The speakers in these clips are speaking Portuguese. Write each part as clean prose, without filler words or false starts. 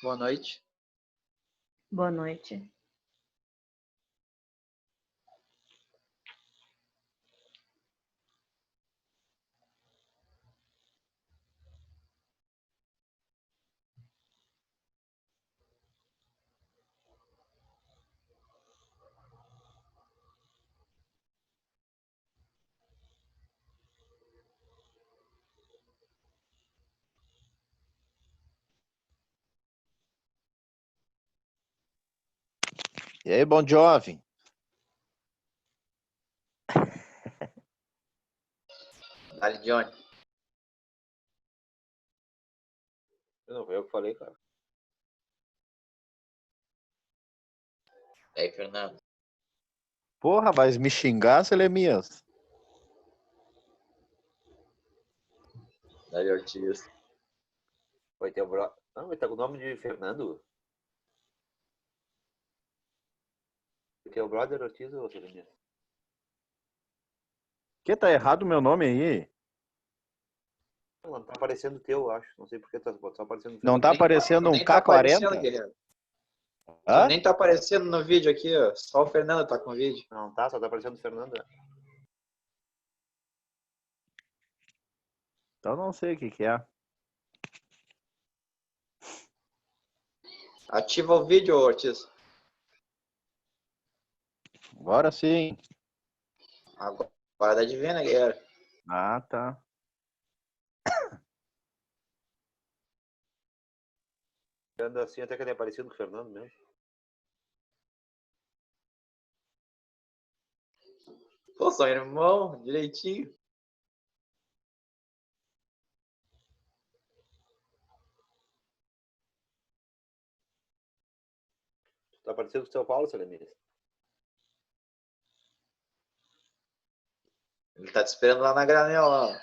Boa noite. Boa noite. E aí, bom jovem? Dali, Johnny. Não, foi eu que falei, cara. E aí, Fernando? Porra, vai me xingar, Selemias? Dali, Ortiz. Foi teu brother. Não, mas tá com o nome de Fernando? Teu brother Ortiz ou Jeremias? Que tá errado o meu nome aí? Não tá aparecendo o teu, eu acho. Não sei por que tá só aparecendo o Não Fernando. tá aparecendo um Nem tá aparecendo, K40? guerreiro. Hã? Nem tá aparecendo no vídeo aqui, ó. Só o Fernando tá com o vídeo. Não tá, só tá aparecendo o Fernando. Então não sei o que é. Ativa o vídeo, Ortiz. Agora sim. Agora dá de ver, né, guerreiro? Ah, tá. Anda assim até que ele é parecido com o Fernando mesmo. Pô, são irmão, direitinho. Tá parecido com o São Paulo, Selemias. Ele tá te esperando lá na granel, lá, ó.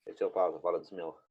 Esse é o Paulo, fala dos meus.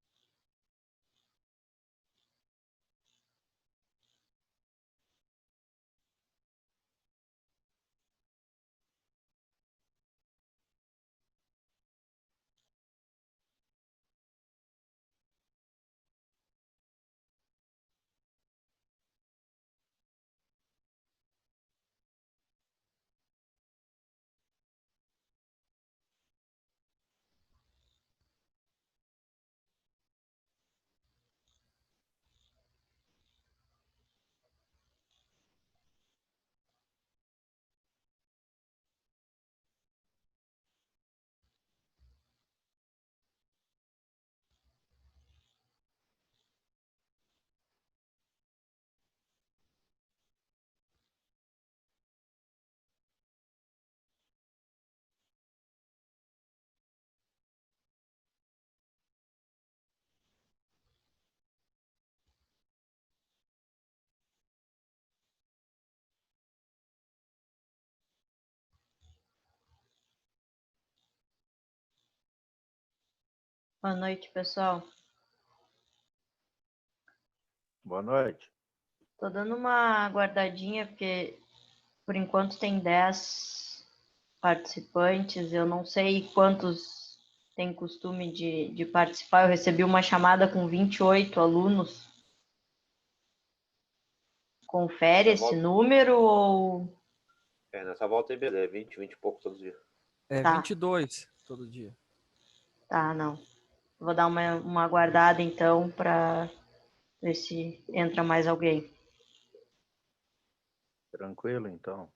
Boa noite, pessoal. Boa noite. Tô dando uma guardadinha, porque por enquanto tem 10 participantes. Eu não sei quantos têm costume de participar. Eu recebi uma chamada com 28 alunos. Confere esse número ou... É, nessa volta aí, beleza. É 20 e pouco todos os dias. É Tá. 22 todo dia. Tá, não. Vou dar uma guardada, então, para ver se entra mais alguém. Tranquilo, então.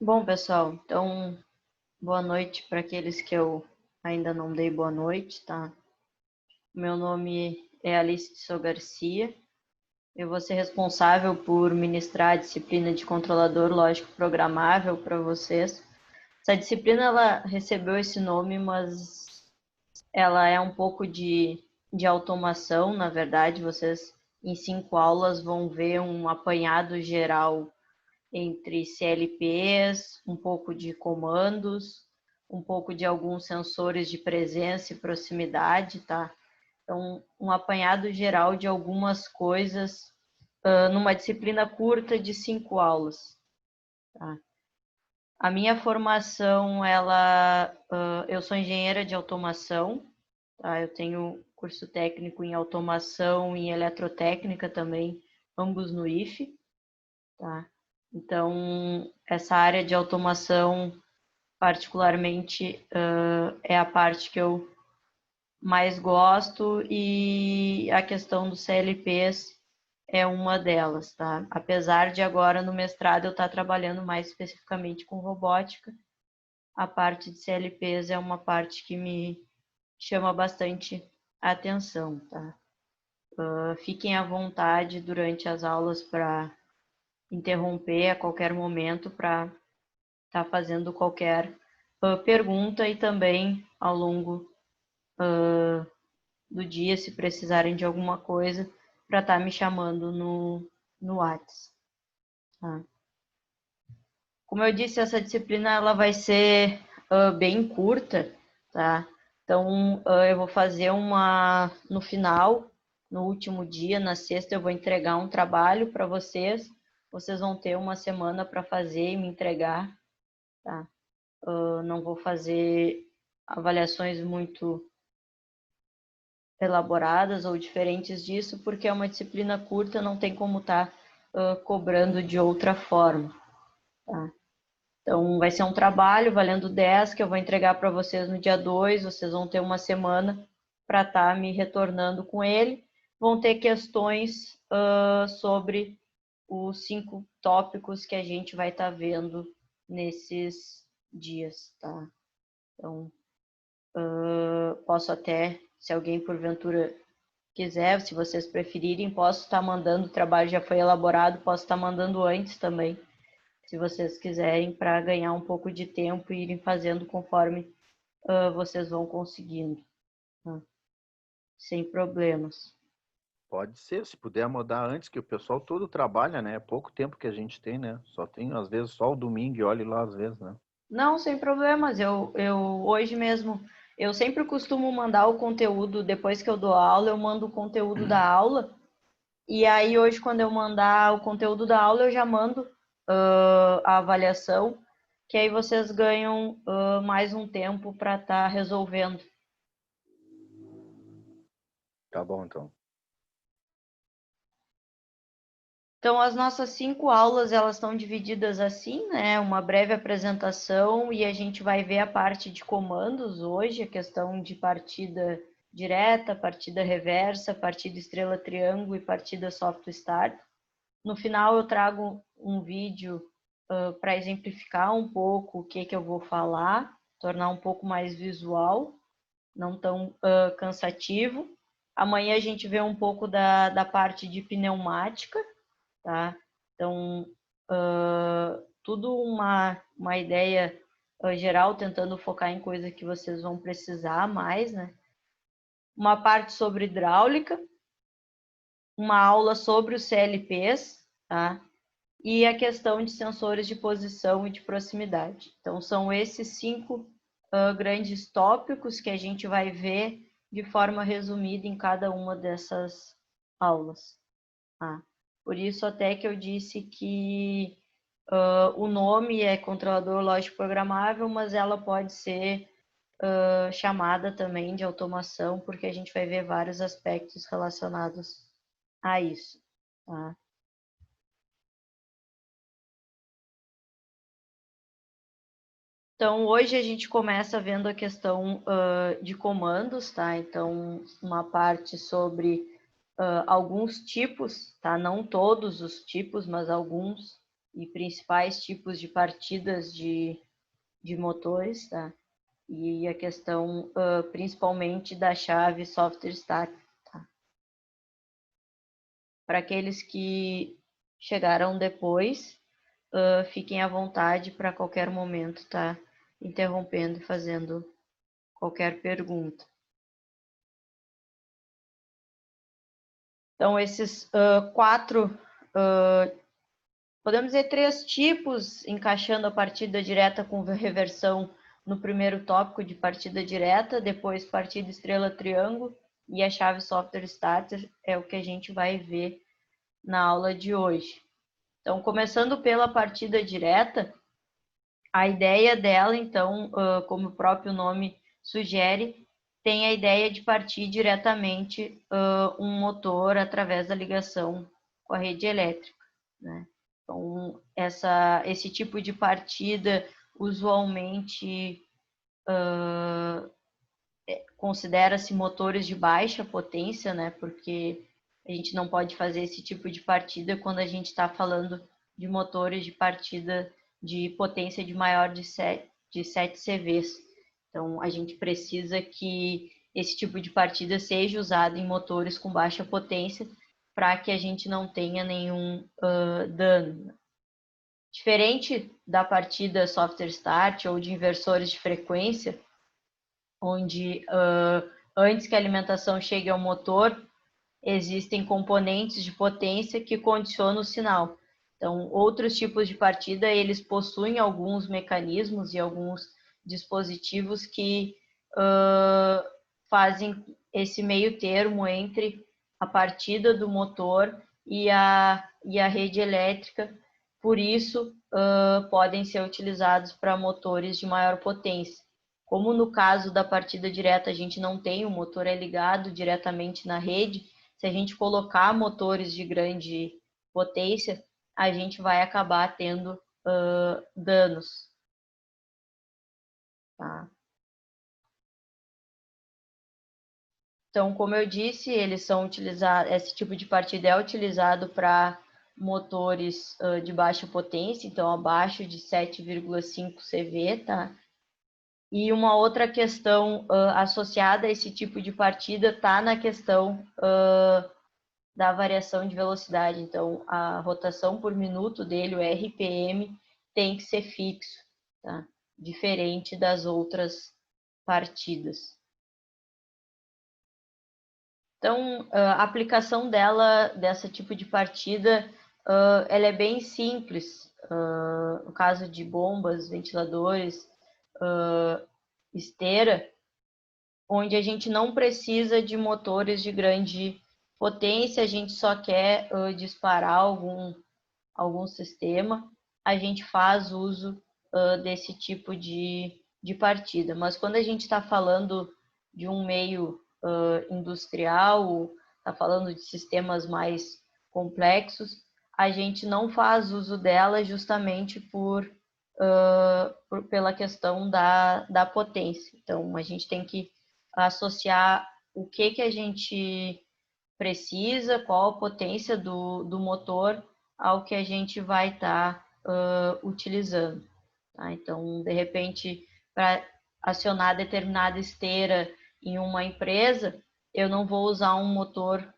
Bom, pessoal, então, boa noite para aqueles que eu ainda não dei boa noite, tá? Meu nome é Alice de Sou Garcia. Eu vou ser responsável por ministrar a disciplina de controlador lógico programável para vocês. Essa disciplina, ela recebeu esse nome, mas ela é um pouco de automação, na verdade. Vocês, em 5 aulas, vão ver um apanhado geral entre CLPs, um pouco de comandos, um pouco de alguns sensores de presença e proximidade, tá? Então, um apanhado geral de algumas coisas numa disciplina curta de 5 aulas, tá? A minha formação, eu sou engenheira de automação, tá? Eu tenho curso técnico em automação e em eletrotécnica também, ambos no IFE, tá? Então, essa área de automação, particularmente, é a parte que eu mais gosto, e a questão dos CLPs é uma delas, tá? Apesar de agora no mestrado eu estar trabalhando mais especificamente com robótica, a parte de CLPs é uma parte que me chama bastante a atenção, tá? Fiquem à vontade durante as aulas para interromper a qualquer momento para estar fazendo qualquer pergunta, e também ao longo do dia, se precisarem de alguma coisa, para estar me chamando no WhatsApp. Tá? Como eu disse, essa disciplina ela vai ser bem curta, tá? Então, eu vou fazer no final, no último dia, na sexta, eu vou entregar um trabalho para vocês. Vocês vão ter uma semana para fazer e me entregar, tá? Não vou fazer avaliações muito elaboradas ou diferentes disso, porque é uma disciplina curta, não tem como estar cobrando de outra forma, tá? Então, vai ser um trabalho valendo 10, que eu vou entregar para vocês no dia 2, vocês vão ter uma semana para estar me retornando com ele. Vão ter questões sobre os 5 tópicos que a gente vai estar vendo nesses dias, tá? Então, posso até, se alguém porventura quiser, se vocês preferirem, posso estar mandando, o trabalho já foi elaborado, posso estar mandando antes também, se vocês quiserem, para ganhar um pouco de tempo e irem fazendo conforme vocês vão conseguindo, tá? Sem problemas. Pode ser, se puder mudar antes, que o pessoal todo trabalha, né? É pouco tempo que a gente tem, né? Só tem, às vezes, só o domingo e olhe lá, às vezes, né? Não, sem problemas. Eu hoje mesmo, eu sempre costumo mandar o conteúdo, depois que eu dou aula, eu mando o conteúdo da aula. E aí hoje, quando eu mandar o conteúdo da aula, eu já mando a avaliação, que aí vocês ganham mais um tempo para estar resolvendo. Tá bom, então. Então, as nossas 5 aulas, elas estão divididas assim, né? Uma breve apresentação, e a gente vai ver a parte de comandos hoje, a questão de partida direta, partida reversa, partida estrela triângulo e partida soft start. No final, eu trago um vídeo para exemplificar um pouco o que eu vou falar, tornar um pouco mais visual, não tão cansativo. Amanhã a gente vê um pouco da parte de pneumática, tá? Então, tudo uma ideia geral, tentando focar em coisa que vocês vão precisar mais, né? Uma parte sobre hidráulica, uma aula sobre os CLPs, tá? E a questão de sensores de posição e de proximidade. Então, são esses 5 grandes tópicos que a gente vai ver de forma resumida em cada uma dessas aulas, tá? Por isso, até que eu disse que o nome é controlador lógico programável, mas ela pode ser chamada também de automação, porque a gente vai ver vários aspectos relacionados a isso, tá? Então, hoje a gente começa vendo a questão de comandos, tá? Então, uma parte sobre alguns tipos, tá? Não todos os tipos, mas alguns e principais tipos de partidas de motores, tá? E a questão principalmente da chave software start. Tá? Para aqueles que chegaram depois, fiquem à vontade para qualquer momento tá interrompendo e fazendo qualquer pergunta. Então, esses quatro, podemos dizer 3 tipos, encaixando a partida direta com reversão no primeiro tópico de partida direta, depois partida estrela triângulo e a chave software starter é o que a gente vai ver na aula de hoje. Então, começando pela partida direta, a ideia dela, então, como o próprio nome sugere, tem a ideia de partir diretamente um motor através da ligação com a rede elétrica, né? Então, esse tipo de partida usualmente considera-se motores de baixa potência, né? Porque a gente não pode fazer esse tipo de partida quando a gente está falando de motores de partida de potência de maior de 7 CVs. Então, a gente precisa que esse tipo de partida seja usado em motores com baixa potência para que a gente não tenha nenhum dano. Diferente da partida software start ou de inversores de frequência, onde antes que a alimentação chegue ao motor, existem componentes de potência que condicionam o sinal. Então, outros tipos de partida, eles possuem alguns mecanismos e alguns dispositivos que fazem esse meio termo entre a partida do motor e a rede elétrica. Por isso, podem ser utilizados para motores de maior potência. Como no caso da partida direta, a gente não tem, o motor é ligado diretamente na rede, se a gente colocar motores de grande potência, a gente vai acabar tendo danos. Tá? Então, como eu disse, eles são utilizados, esse tipo de partida é utilizado para motores de baixa potência, então abaixo de 7,5 CV, tá? E uma outra questão associada a esse tipo de partida está na questão da variação de velocidade. Então, a rotação por minuto dele, o RPM, tem que ser fixo, tá? Diferente das outras partidas. Então, a aplicação dessa tipo de partida, ela é bem simples. No caso de bombas, ventiladores, esteira, onde a gente não precisa de motores de grande potência, a gente só quer disparar algum sistema, a gente faz uso desse tipo de partida. Mas quando a gente está falando de um meio industrial, está falando de sistemas mais complexos, a gente não faz uso dela justamente pela questão da potência. Então, a gente tem que associar o que a gente precisa, qual a potência do motor ao que a gente vai estar utilizando. Tá? Então, de repente, para acionar determinada esteira em uma empresa, eu não vou usar um motor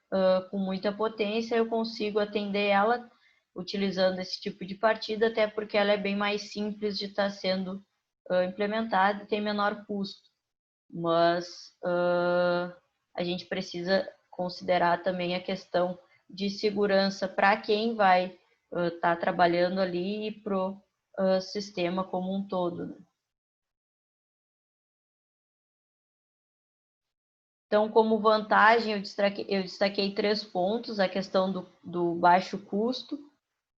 com muita potência, eu consigo atender ela utilizando esse tipo de partida, até porque ela é bem mais simples de estar sendo implementada e tem menor custo. Mas a gente precisa considerar também a questão de segurança para quem vai estar trabalhando ali e para o sistema como um todo. Né? Então, como vantagem, eu destaquei 3 pontos: a questão do baixo custo,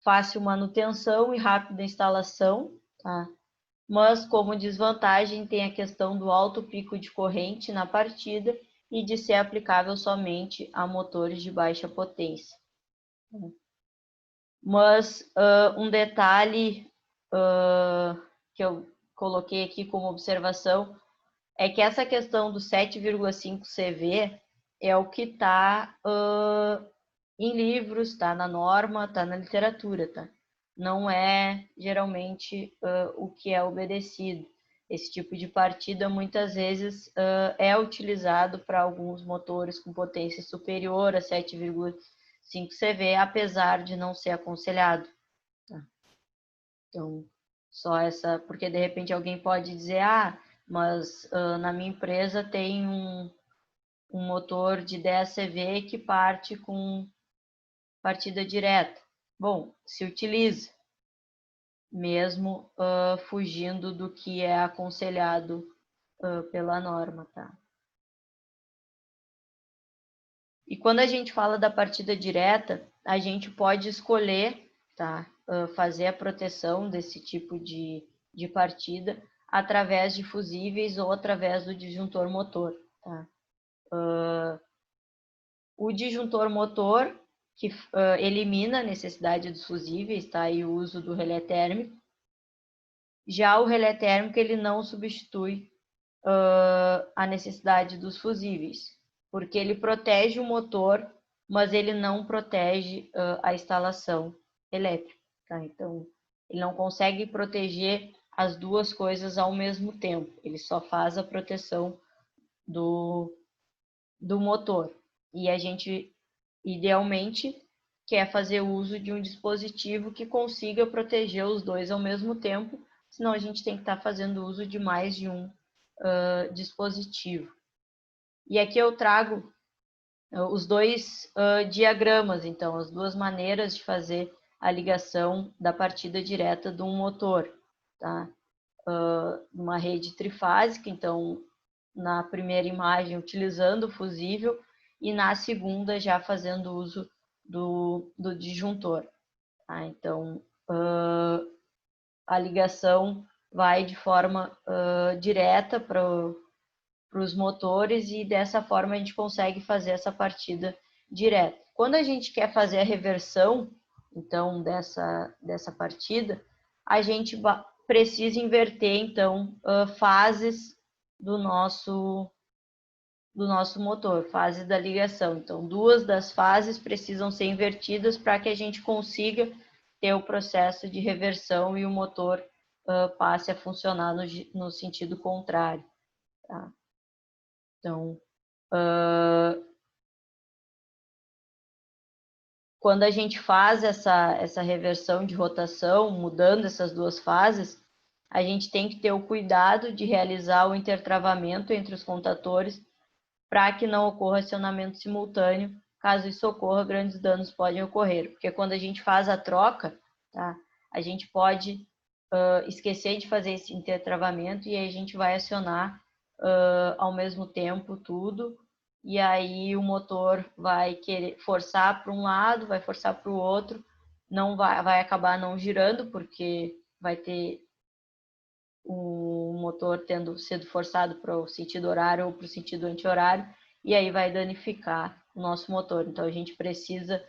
fácil manutenção e rápida instalação, tá? Mas, como desvantagem, tem a questão do alto pico de corrente na partida e de ser aplicável somente a motores de baixa potência. Mas um detalhe que eu coloquei aqui como observação é que essa questão do 7,5 CV é o que está em livros, está na norma, está na literatura, tá? não é geralmente o que é obedecido. Esse tipo de partida muitas vezes é utilizado para alguns motores com potência superior a 7,5 CV, apesar de não ser aconselhado. Tá? Então, só essa, porque de repente alguém pode dizer, mas na minha empresa tem um motor de 10 CV que parte com partida direta. Bom, se utiliza, mesmo fugindo do que é aconselhado pela norma, tá? E quando a gente fala da partida direta, a gente pode escolher, tá? Fazer a proteção desse tipo de partida através de fusíveis ou através do disjuntor motor, tá? O disjuntor motor, que elimina a necessidade dos fusíveis, tá? E o uso do relé térmico. Já o relé térmico, ele não substitui a necessidade dos fusíveis, porque ele protege o motor, mas ele não protege a instalação elétrica, tá? Então, ele não consegue proteger as duas coisas ao mesmo tempo, ele só faz a proteção do motor. E a gente, idealmente, quer fazer uso de um dispositivo que consiga proteger os dois ao mesmo tempo, senão a gente tem que estar fazendo uso de mais de um dispositivo. E aqui eu trago os dois diagramas, então, as duas maneiras de fazer a ligação da partida direta de um motor, tá? Uma rede trifásica, então, na primeira imagem, utilizando o fusível, e na segunda, já fazendo uso do disjuntor. Tá? Então, a ligação vai de forma direta para os motores e dessa forma a gente consegue fazer essa partida direta. Quando a gente quer fazer a reversão, então, dessa partida, a gente precisa inverter, então, fases do nosso motor, fases da ligação. Então, duas das fases precisam ser invertidas para que a gente consiga ter o processo de reversão e o motor passe a funcionar no sentido contrário. Tá? Então, quando a gente faz essa reversão de rotação, mudando essas duas fases, a gente tem que ter o cuidado de realizar o intertravamento entre os contatores para que não ocorra acionamento simultâneo. Caso isso ocorra, grandes danos podem ocorrer, porque quando a gente faz a troca, tá, a gente pode esquecer de fazer esse intertravamento e aí a gente vai acionar ao mesmo tempo tudo, e aí o motor vai querer forçar para um lado, vai forçar para o outro, não vai acabar não girando, porque vai ter o motor tendo sido forçado para o sentido horário ou para o sentido anti-horário, e aí vai danificar o nosso motor. Então, a gente precisa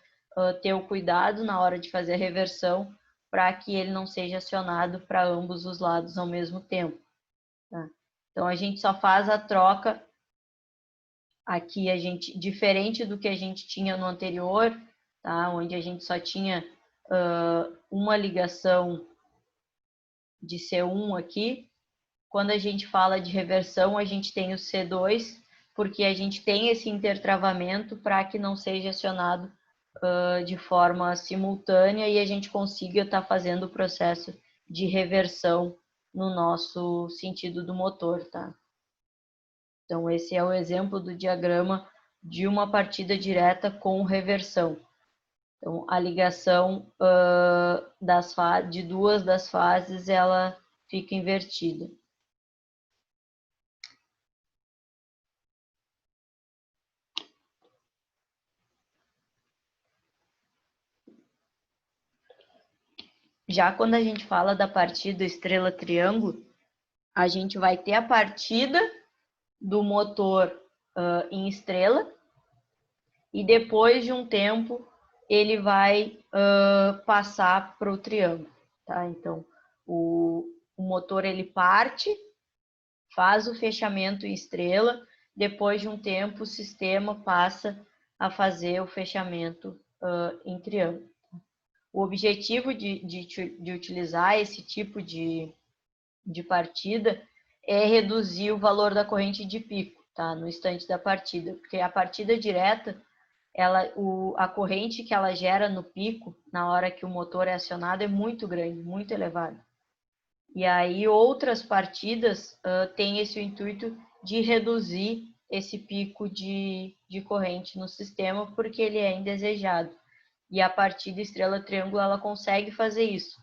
ter o cuidado na hora de fazer a reversão para que ele não seja acionado para ambos os lados ao mesmo tempo. Tá? Então, a gente só faz a troca aqui, diferente do que a gente tinha no anterior, tá? Onde a gente só tinha uma ligação de C1 aqui. Quando a gente fala de reversão, a gente tem o C2, porque a gente tem esse intertravamento para que não seja acionado de forma simultânea e a gente consiga estar fazendo o processo de reversão no nosso sentido do motor, tá? Então, esse é o exemplo do diagrama de uma partida direta com reversão. Então, a ligação de duas das fases, ela fica invertida. Já quando a gente fala da partida estrela-triângulo, a gente vai ter a partida do motor em estrela e depois de um tempo ele vai passar para o triângulo. Tá? Então, o motor ele parte, faz o fechamento em estrela, depois de um tempo o sistema passa a fazer o fechamento em triângulo. O objetivo de utilizar esse tipo de partida é reduzir o valor da corrente de pico, tá? No instante da partida, porque a partida direta, a corrente que ela gera no pico, na hora que o motor é acionado, é muito grande, muito elevada. E aí outras partidas têm esse intuito de reduzir esse pico de corrente no sistema, porque ele é indesejado. E a partida estrela-triângulo, ela consegue fazer isso.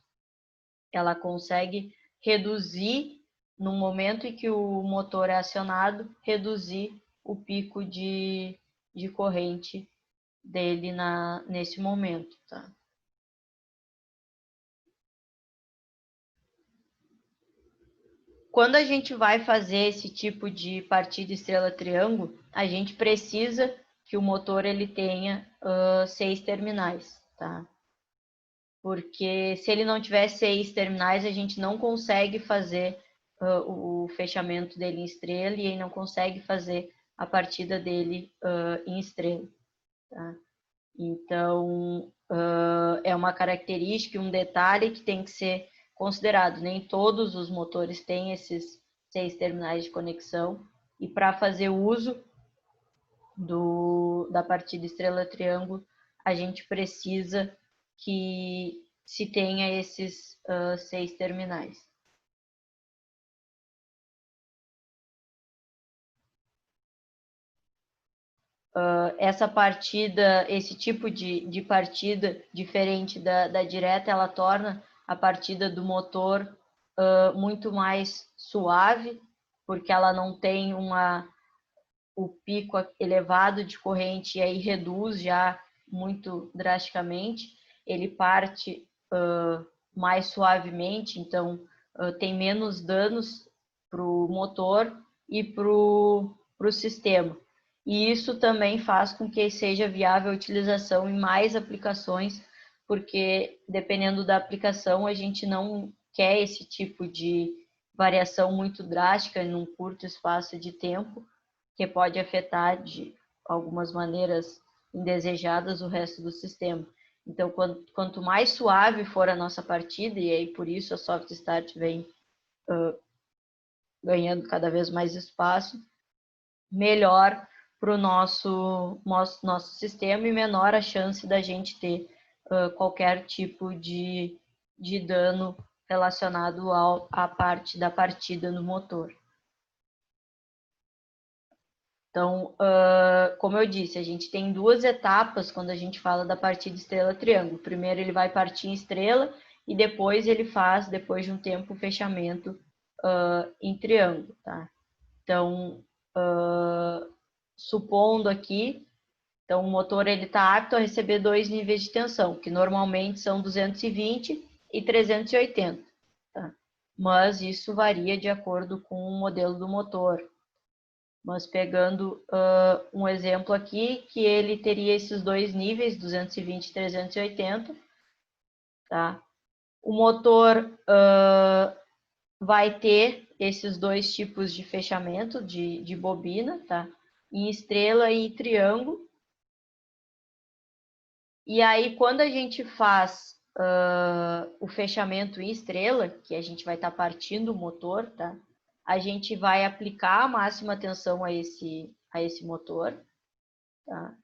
Ela consegue reduzir, no momento em que o motor é acionado, reduzir o pico de corrente dele nesse momento, tá? Quando a gente vai fazer esse tipo de partida estrela-triângulo, a gente precisa que o motor ele tenha 6 terminais, tá? Porque se ele não tiver 6 terminais, a gente não consegue fazer o fechamento dele em estrela e aí não consegue fazer a partida dele em estrela, tá? Então, é uma característica, um detalhe que tem que ser considerado. Nem todos os motores têm esses 6 terminais de conexão, e para fazer uso da partida estrela-triângulo, a gente precisa que se tenha esses 6 terminais. Essa partida, esse tipo de partida diferente da direta, ela torna a partida do motor muito mais suave, porque ela não tem o pico elevado de corrente e aí reduz já muito drasticamente. Ele parte mais suavemente, então tem menos danos para o motor e para o sistema. E isso também faz com que seja viável a utilização em mais aplicações, porque dependendo da aplicação, a gente não quer esse tipo de variação muito drástica em um curto espaço de tempo, que pode afetar de algumas maneiras indesejadas o resto do sistema. Então, quanto mais suave for a nossa partida, e aí por isso a Soft Start vem ganhando cada vez mais espaço, melhor para o nosso sistema e menor a chance da gente ter qualquer tipo de dano relacionado à parte da partida no motor. Então, como eu disse, a gente tem 2 etapas quando a gente fala da partida estrela-triângulo. Primeiro ele vai partir em estrela e depois ele faz, depois de um tempo, o fechamento em triângulo, tá? Então, supondo aqui, então o motor está apto a receber 2 níveis de tensão, que normalmente são 220 e 380, tá? Mas isso varia de acordo com o modelo do motor. Mas pegando um exemplo aqui, que ele teria esses 2 níveis, 220 e 380, tá? O motor vai ter esses 2 tipos de fechamento de bobina, tá? Em estrela e em triângulo. E aí, quando a gente faz o fechamento em estrela, que a gente vai estar partindo o motor, tá? A gente vai aplicar a máxima tensão a esse motor, tá?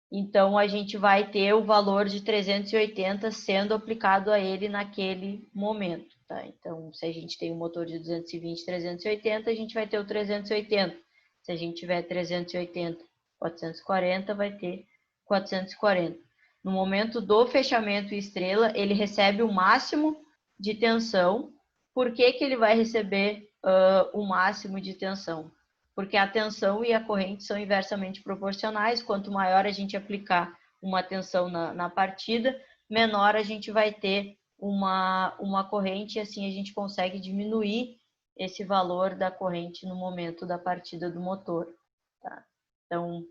Então, a gente vai ter o valor de 380 sendo aplicado a ele naquele momento, tá? Então, se a gente tem um motor de 220, 380, a gente vai ter o 380. Se a gente tiver 380, 440, vai ter 440. No momento do fechamento em estrela, ele recebe o máximo de tensão. Por que que ele vai receber o máximo de tensão? Porque a tensão e a corrente são inversamente proporcionais. Quanto maior a gente aplicar uma tensão na partida, menor a gente vai ter uma corrente, e assim a gente consegue diminuir esse valor da corrente no momento da partida do motor, tá? Então,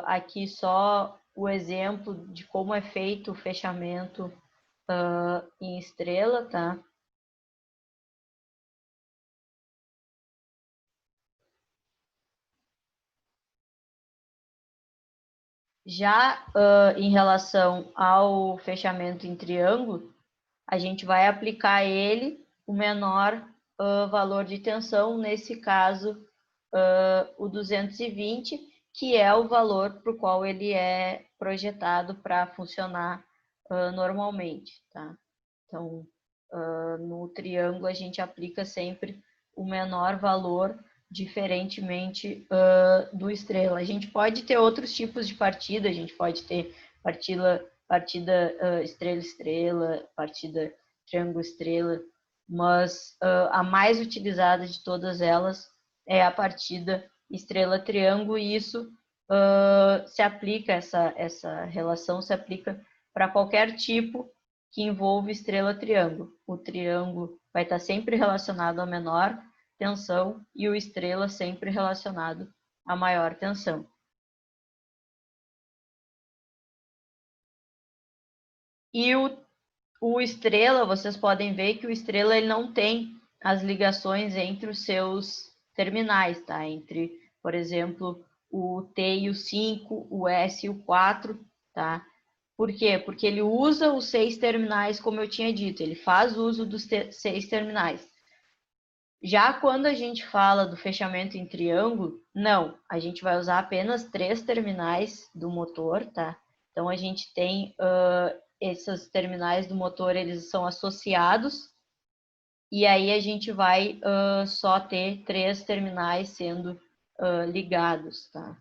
aqui só o exemplo de como é feito o fechamento em estrela, tá? Já em relação ao fechamento em triângulo, a gente vai aplicar ele o menor valor de tensão, nesse caso, o 220, que é o valor para o qual ele é projetado para funcionar normalmente, tá? Então, no triângulo, a gente aplica sempre o menor valor, diferentemente do estrela. A gente pode ter outros tipos de partida, a gente pode ter partida estrela-estrela, partida triângulo-estrela, mas a mais utilizada de todas elas é a partida estrela-triângulo, e isso se aplica, essa relação se aplica para qualquer tipo que envolve estrela-triângulo. O triângulo vai estar sempre relacionado à menor tensão e o estrela sempre relacionado à maior tensão. E o estrela, vocês podem ver que o estrela ele não tem as ligações entre os seus terminais, tá? Entre, por exemplo, o T e o 5, o S e o 4, tá? Por quê? Porque ele usa os 6 terminais, como eu tinha dito, ele faz uso dos 6 terminais. Já quando a gente fala do fechamento em triângulo, não, a gente vai usar apenas 3 terminais do motor, tá? Então, a gente tem esses terminais do motor, eles são associados, e aí a gente vai só ter 3 terminais sendo ligados, tá?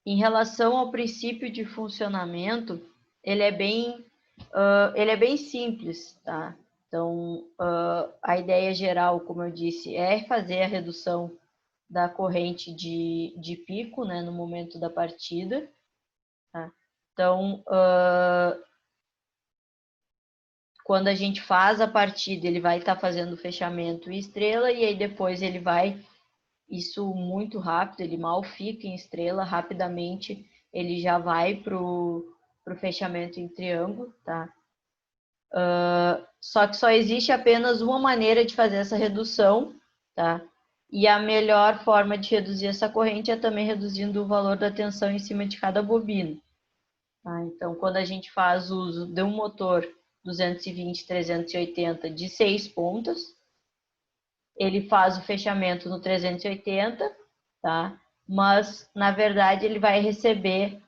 Em relação ao princípio de funcionamento, ele é bem simples, tá? Então, a ideia geral, como eu disse, é fazer a redução da corrente de pico, né, no momento da partida, tá? Então, quando a gente faz a partida, ele vai estar fazendo fechamento em estrela, e aí depois ele vai, isso muito rápido, ele mal fica em estrela, rapidamente ele já vai para o fechamento em triângulo, tá? Só que só existe apenas uma maneira de fazer essa redução, tá? E a melhor forma de reduzir essa corrente é também reduzindo o valor da tensão em cima de cada bobina, tá? Então, quando a gente faz uso de um motor 220-380 de 6 pontas, ele faz o fechamento no 380, tá? Mas, na verdade, ele vai receber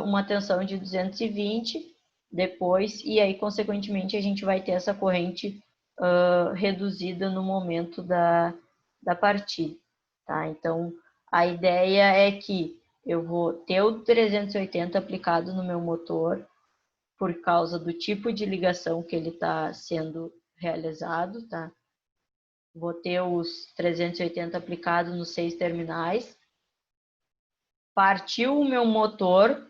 uma tensão de 220 depois, e aí, consequentemente, a gente vai ter essa corrente reduzida no momento da partida, tá? Então, a ideia é que eu vou ter o 380 aplicado no meu motor, por causa do tipo de ligação que ele está sendo realizado, tá? Vou ter os 380 aplicados nos 6 terminais. Partiu o meu motor,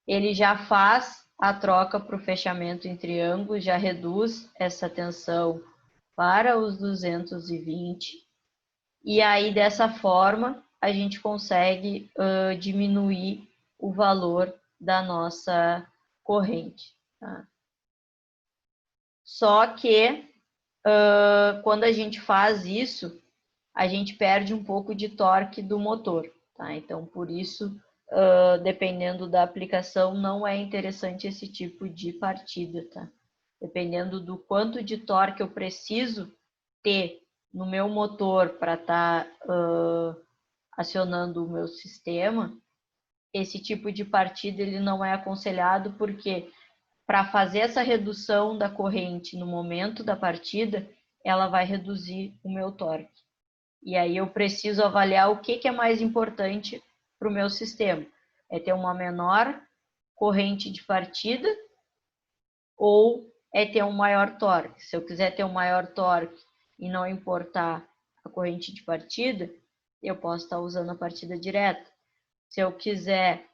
ele já faz a troca para o fechamento em triângulo, já reduz essa tensão para os 220. E aí, dessa forma, a gente consegue diminuir o valor da nossa corrente, tá? Só que quando a gente faz isso, a gente perde um pouco de torque do motor, tá? Então, por isso, dependendo da aplicação, não é interessante esse tipo de partida, tá? Dependendo do quanto de torque eu preciso ter no meu motor para estar acionando o meu sistema, esse tipo de partida ele não é aconselhado, porque para fazer essa redução da corrente no momento da partida, ela vai reduzir o meu torque. E aí eu preciso avaliar o que é mais importante para o meu sistema. É ter uma menor corrente de partida ou é ter um maior torque? Se eu quiser ter um maior torque e não importar a corrente de partida, eu posso estar usando a partida direta. Se eu quiser,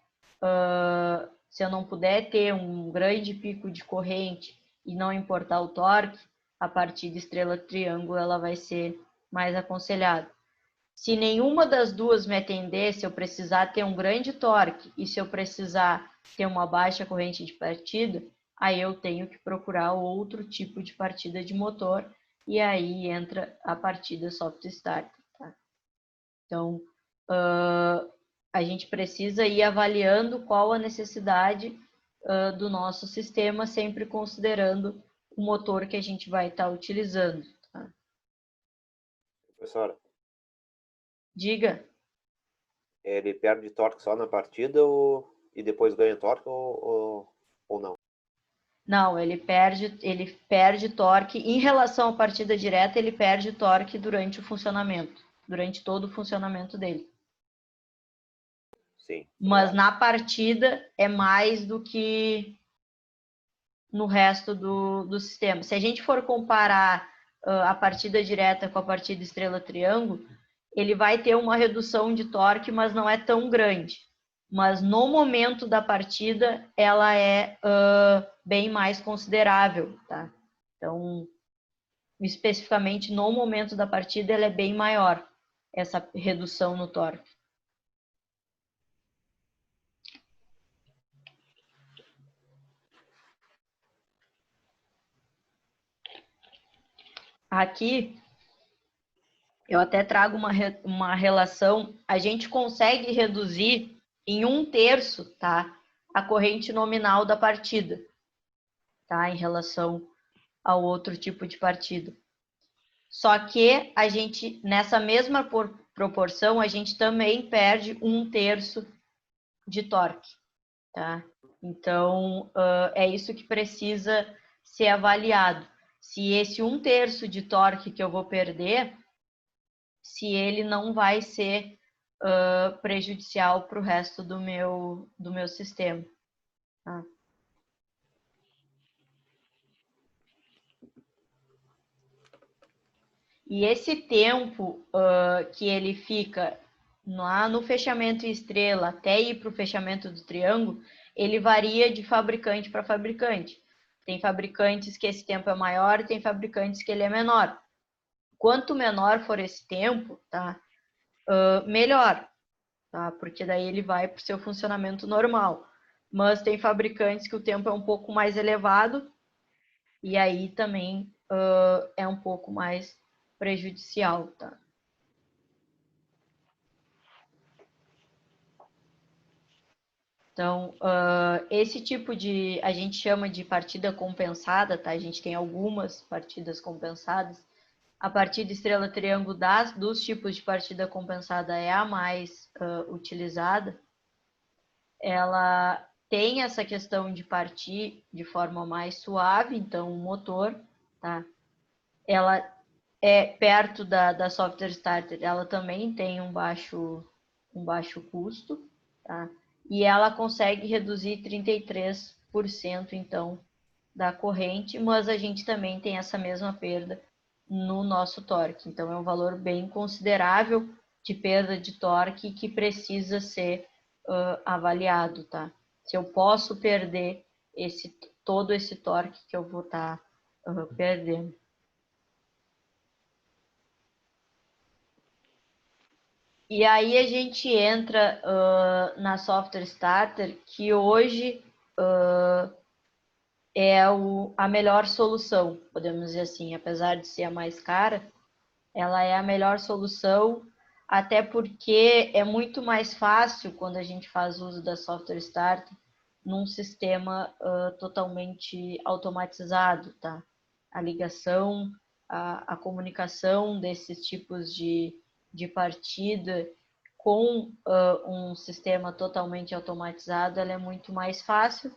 se eu não puder ter um grande pico de corrente e não importar o torque, a partida estrela-triângulo ela vai ser mais aconselhada. Se nenhuma das duas me atender, se eu precisar ter um grande torque e se eu precisar ter uma baixa corrente de partida, aí eu tenho que procurar outro tipo de partida de motor, e aí entra a partida soft starter, tá? Então, a gente precisa ir avaliando qual a necessidade do nosso sistema, sempre considerando o motor que a gente vai estar utilizando. Tá? Professora, Diga. ele perde torque só na partida e depois ganha torque ou não? Não, ele perde torque. Em relação à partida direta, ele perde torque durante o funcionamento, durante todo o funcionamento dele. Sim. Mas na partida é mais do que no resto do sistema. Se a gente for comparar a partida direta com a partida estrela-triângulo, ele vai ter uma redução de torque, mas não é tão grande. Mas no momento da partida, ela é bem mais considerável, tá? Então, especificamente no momento da partida, ela é bem maior, essa redução no torque. Aqui, eu até trago uma relação, a gente consegue reduzir em 1/3, tá? A corrente nominal da partida, tá? Em relação ao outro tipo de partida. Só que a gente, nessa mesma proporção, a gente também perde 1/3 de torque, tá? Então, é isso que precisa ser avaliado. Se esse 1/3 de torque que eu vou perder, se ele não vai ser prejudicial para o resto do meu sistema. Tá? E esse tempo que ele fica lá no fechamento estrela até ir para o fechamento do triângulo, ele varia de fabricante para fabricante. Tem fabricantes que esse tempo é maior e tem fabricantes que ele é menor. Quanto menor for esse tempo, tá? Melhor, tá? Porque daí ele vai para o seu funcionamento normal. Mas tem fabricantes que o tempo é um pouco mais elevado e aí também é um pouco mais prejudicial, tá? Então, esse tipo a gente chama de partida compensada, tá? A gente tem algumas partidas compensadas. A partida estrela-triângulo dos tipos de partida compensada é a mais utilizada. Ela tem essa questão de partir de forma mais suave, então o motor, tá? Ela é perto da software starter, ela também tem um baixo custo, tá? E ela consegue reduzir 33%, então, da corrente, mas a gente também tem essa mesma perda no nosso torque. Então, é um valor bem considerável de perda de torque que precisa ser avaliado, tá? Se eu posso perder todo esse torque que eu vou estar perdendo. E aí a gente entra na Software Starter, que hoje é a melhor solução, podemos dizer assim, apesar de ser a mais cara, ela é a melhor solução, até porque é muito mais fácil quando a gente faz uso da Software Starter num sistema totalmente automatizado, tá? A ligação, a comunicação desses tipos de partida com um sistema totalmente automatizado, ela é muito mais fácil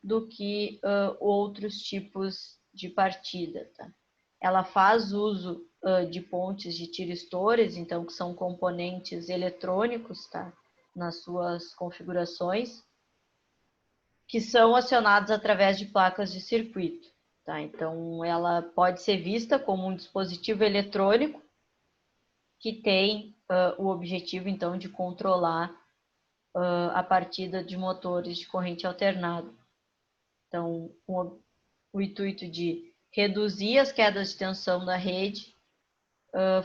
do que outros tipos de partida, tá? Ela faz uso de pontes de tiristores, então que são componentes eletrônicos, tá? Nas suas configurações, que são acionados através de placas de circuito, tá? Então ela pode ser vista como um dispositivo eletrônico que tem o objetivo então de controlar a partida de motores de corrente alternada. Então, o intuito de reduzir as quedas de tensão da rede,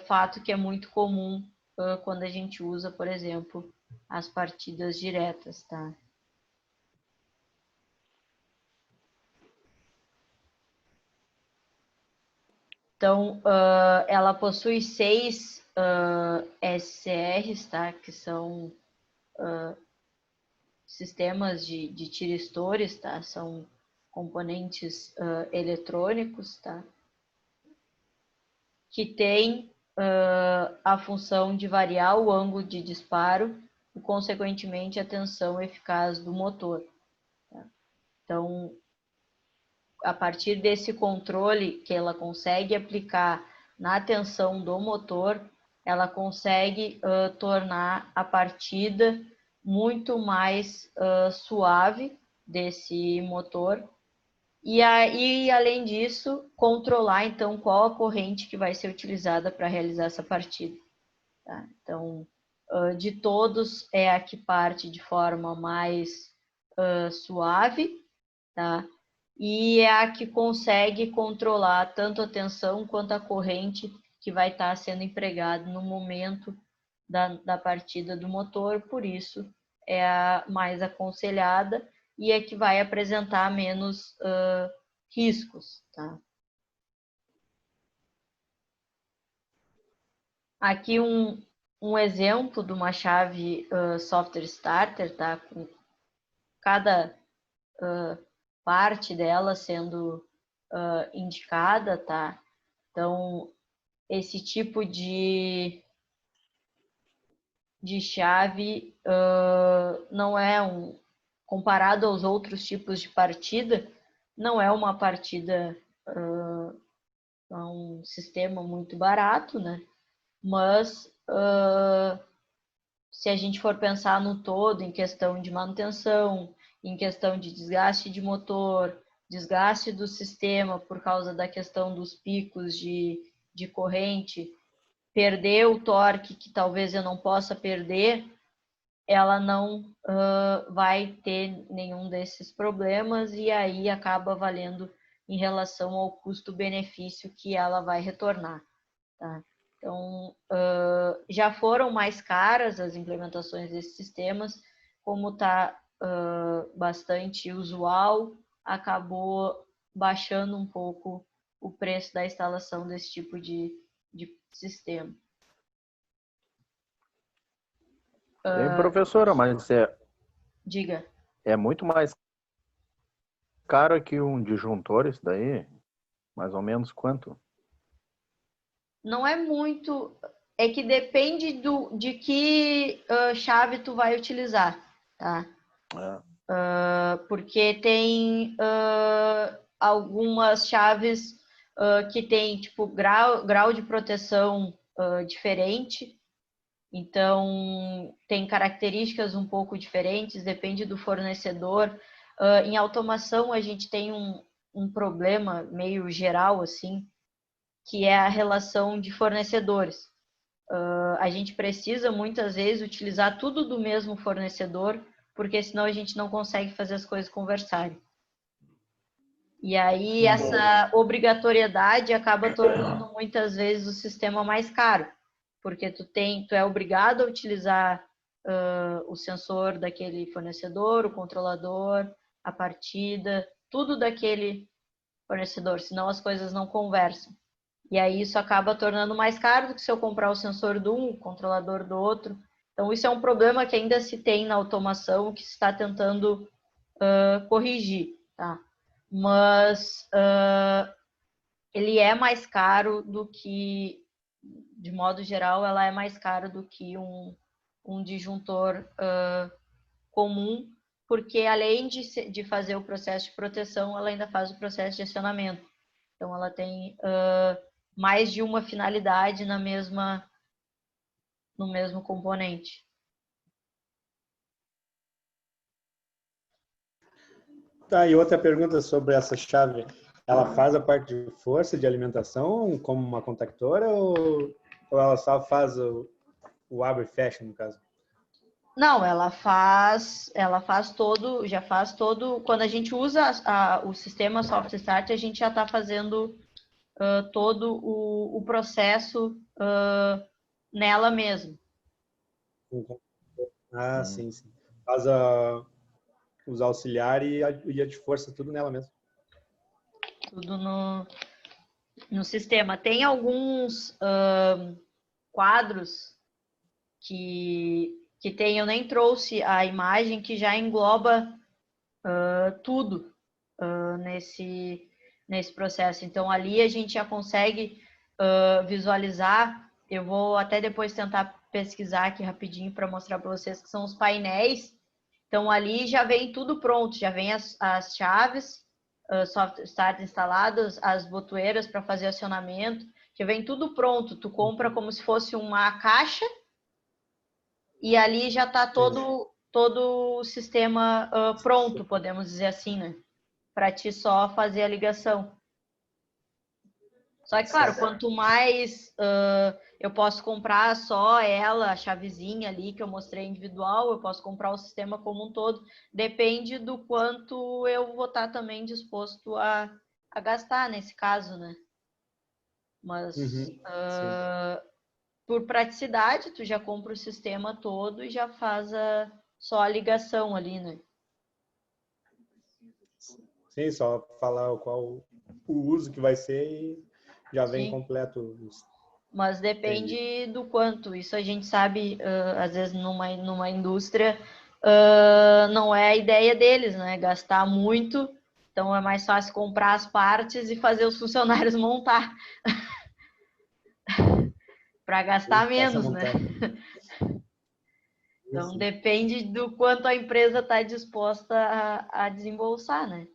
fato que é muito comum quando a gente usa, por exemplo, as partidas diretas, tá? Então, ela possui 6 SCRs, tá? Que são sistemas de tiristores, tá? São componentes eletrônicos, tá? Que tem a função de variar o ângulo de disparo e, consequentemente, a tensão eficaz do motor. Tá? Então, a partir desse controle que ela consegue aplicar na tensão do motor, ela consegue tornar a partida muito mais suave desse motor e aí, além disso, controlar então qual a corrente que vai ser utilizada para realizar essa partida. Tá? Então, de todos é a que parte de forma mais suave, tá? E é a que consegue controlar tanto a tensão quanto a corrente que vai estar sendo empregada no momento da partida do motor, por isso é a mais aconselhada e é que vai apresentar menos riscos. Tá? Aqui um exemplo de uma chave software starter, tá? Com cada parte dela sendo indicada, tá? Então, esse tipo de chave não é comparado aos outros tipos de partida, não é uma partida, é um sistema muito barato, né? Mas se a gente for pensar no todo, em questão de manutenção, em questão de desgaste de motor, desgaste do sistema por causa da questão dos picos de corrente, perder o torque que talvez eu não possa perder, ela não vai ter nenhum desses problemas e aí acaba valendo em relação ao custo-benefício que ela vai retornar. Tá? Então, já foram mais caras as implementações desses sistemas, como está bastante usual, acabou baixando um pouco o preço da instalação desse tipo de sistema. Professora, mas Diga. é muito mais caro que um disjuntor isso daí? Mais ou menos quanto? Não é muito, é que depende de que chave tu vai utilizar, tá? Porque tem algumas chaves que tem tipo grau de proteção diferente, então tem características um pouco diferentes, depende do fornecedor. Em automação a gente tem um problema meio geral assim, que é a relação de fornecedores. A gente precisa muitas vezes utilizar tudo do mesmo fornecedor, porque senão a gente não consegue fazer as coisas conversarem. E aí essa obrigatoriedade acaba tornando muitas vezes o sistema mais caro, porque tu é obrigado a utilizar o sensor daquele fornecedor, o controlador, a partida, tudo daquele fornecedor, senão as coisas não conversam. E aí isso acaba tornando mais caro do que se eu comprar o sensor de um, o controlador do outro. Então isso é um problema que ainda se tem na automação, que se está tentando corrigir, tá? Mas ele é mais caro do que, de modo geral, ela é mais cara do que um disjuntor comum, porque além de fazer o processo de proteção, ela ainda faz o processo de acionamento. Então ela tem mais de uma finalidade no mesmo componente. Tá, e outra pergunta sobre essa chave. Ela faz a parte de força de alimentação como uma contactora ou ela só faz o abre e fecha, no caso? Não, ela faz todo, já faz todo. Quando a gente usa o sistema Soft Start, a gente já está fazendo todo o processo nela mesmo. Ah, sim, sim. Faz os auxiliares e a de força, tudo nela mesmo. Tudo no sistema. Tem alguns quadros que tem, eu nem trouxe a imagem, que já engloba tudo nesse processo. Então, ali a gente já consegue visualizar. Eu vou até depois tentar pesquisar aqui rapidinho para mostrar para vocês que são os painéis. Então, ali já vem tudo pronto, já vem as chaves, software start instaladas, as botoeiras para fazer acionamento, já vem tudo pronto. Tu compra como se fosse uma caixa e ali já está todo o sistema pronto, podemos dizer assim, né? Para ti só fazer a ligação. Só que, claro, quanto mais eu posso comprar só ela, a chavezinha ali que eu mostrei individual, eu posso comprar o sistema como um todo. Depende do quanto eu vou estar também disposto a gastar nesse caso, né? Mas por praticidade, tu já compra o sistema todo e já faz só a ligação ali, né? Sim, só falar qual o uso que vai ser e já vem Sim. completo. Mas depende do quanto. Isso a gente sabe, às vezes, numa indústria, não é a ideia deles, né? Gastar muito. Então, é mais fácil comprar as partes e fazer os funcionários montar. Para gastar menos, né? Então, depende do quanto a empresa está disposta a desembolsar, né?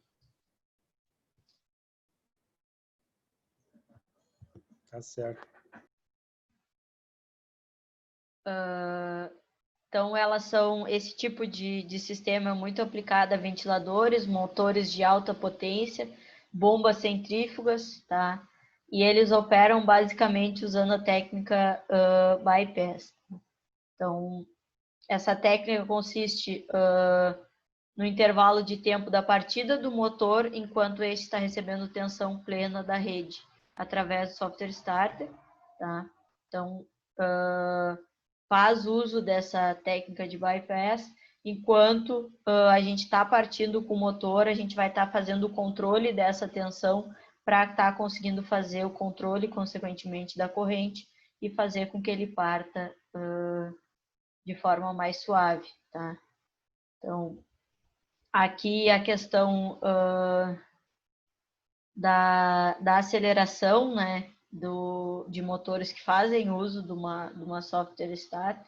Tá certo. Então, elas são esse tipo de sistema muito aplicado a ventiladores, motores de alta potência, bombas centrífugas, tá? E eles operam basicamente usando a técnica bypass. Então, essa técnica consiste no intervalo de tempo da partida do motor enquanto este está recebendo tensão plena da rede, através do software starter, tá? Então, faz uso dessa técnica de bypass, enquanto a gente está partindo com o motor, a gente vai estar fazendo o controle dessa tensão para estar conseguindo fazer o controle, consequentemente, da corrente e fazer com que ele parta de forma mais suave, tá? Então, aqui a questão da aceleração, né, de motores que fazem uso de uma software start.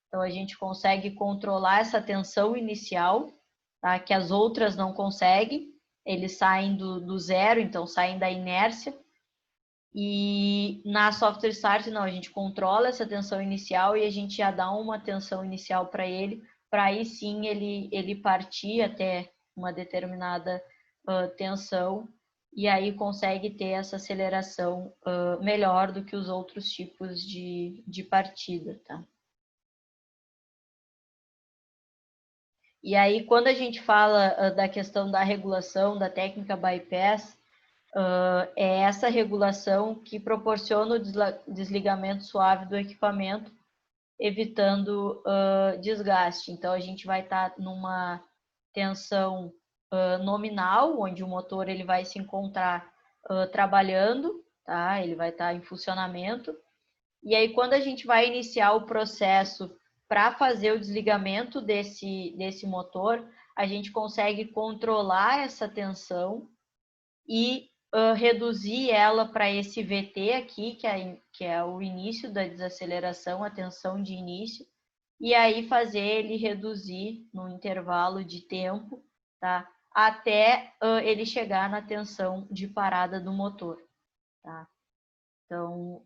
Então, a gente consegue controlar essa tensão inicial, tá, que as outras não conseguem. Eles saem do zero, então saem da inércia. E na software start, não, a gente controla essa tensão inicial e a gente já dá uma tensão inicial para aí sim ele partir até uma determinada tensão e aí consegue ter essa aceleração melhor do que os outros tipos de partida, tá? E aí, quando a gente fala da questão da regulação, da técnica bypass, é essa regulação que proporciona o desligamento suave do equipamento, evitando desgaste. Então, a gente vai estar numa tensão nominal, onde o motor ele vai se encontrar trabalhando, tá? Ele vai estar em funcionamento. E aí, quando a gente vai iniciar o processo para fazer o desligamento desse motor, a gente consegue controlar essa tensão e reduzir ela para esse VT aqui, que é o início da desaceleração, a tensão de início, e aí fazer ele reduzir no intervalo de tempo, tá? Até ele chegar na tensão de parada do motor, tá? Então,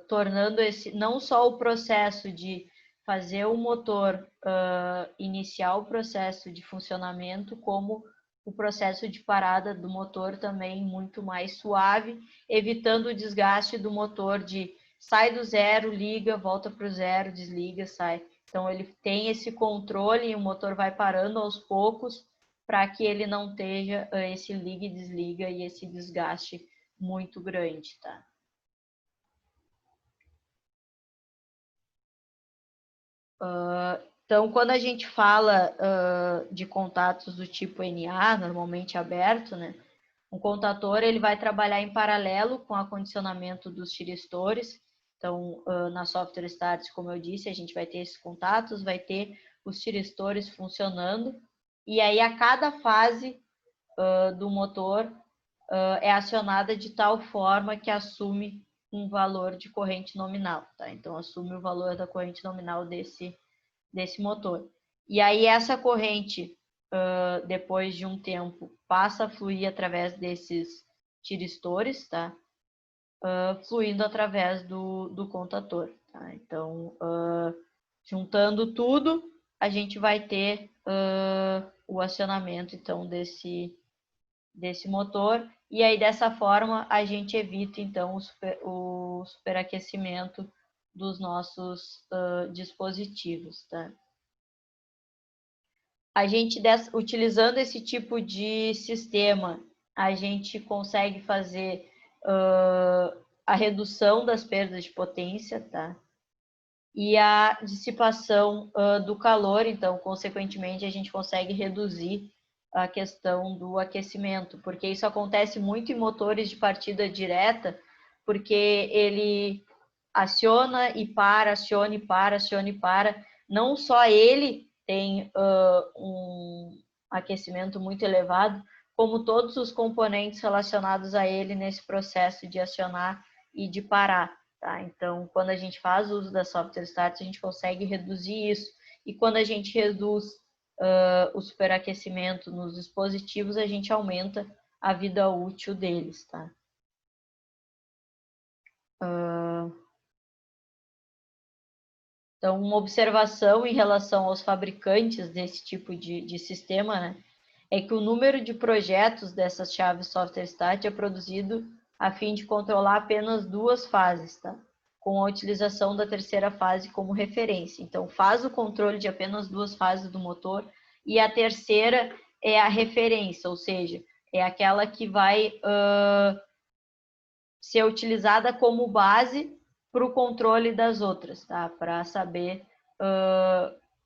tornando não só o processo de fazer o motor iniciar o processo de funcionamento, como o processo de parada do motor também muito mais suave, evitando o desgaste do motor de sai do zero, liga, volta para o zero, desliga, sai. Então, ele tem esse controle e o motor vai parando aos poucos para que ele não esteja esse liga e desliga e esse desgaste muito grande, tá? Então, quando a gente fala de contatos do tipo NA, normalmente aberto, né, Um contator ele vai trabalhar em paralelo com o acondicionamento dos tiristores. Então, na Software Start, como eu disse, a gente vai ter esses contatos, vai ter os tiristores funcionando, e aí a cada fase do motor é acionada de tal forma que assume um valor de corrente nominal, tá? Então, assume o valor da corrente nominal desse motor. E aí essa corrente, depois de um tempo, passa a fluir através desses tiristores, tá? Fluindo através do contator, tá? Então, juntando tudo, a gente vai ter o acionamento, então, desse motor, e aí dessa forma a gente evita, então, o superaquecimento dos nossos dispositivos, tá? A gente, utilizando esse tipo de sistema, a gente consegue fazer a redução das perdas de potência, tá? E a dissipação do calor, então, consequentemente, a gente consegue reduzir a questão do aquecimento, porque isso acontece muito em motores de partida direta, porque ele aciona e para, aciona e para, aciona e para. Não só ele tem um aquecimento muito elevado, como todos os componentes relacionados a ele nesse processo de acionar e de parar. Tá? Então, quando a gente faz uso da Software Start, a gente consegue reduzir isso. E quando a gente reduz o superaquecimento nos dispositivos, a gente aumenta a vida útil deles. Tá? Então, uma observação em relação aos fabricantes desse tipo de sistema, né, é que o número de projetos dessas chaves Software Start é produzido a fim de controlar apenas 2 fases, tá? Com a utilização da terceira fase como referência. Então, faz o controle de apenas 2 fases do motor e a terceira é a referência, ou seja, é aquela que vai ser utilizada como base para o controle das outras, tá? Para saber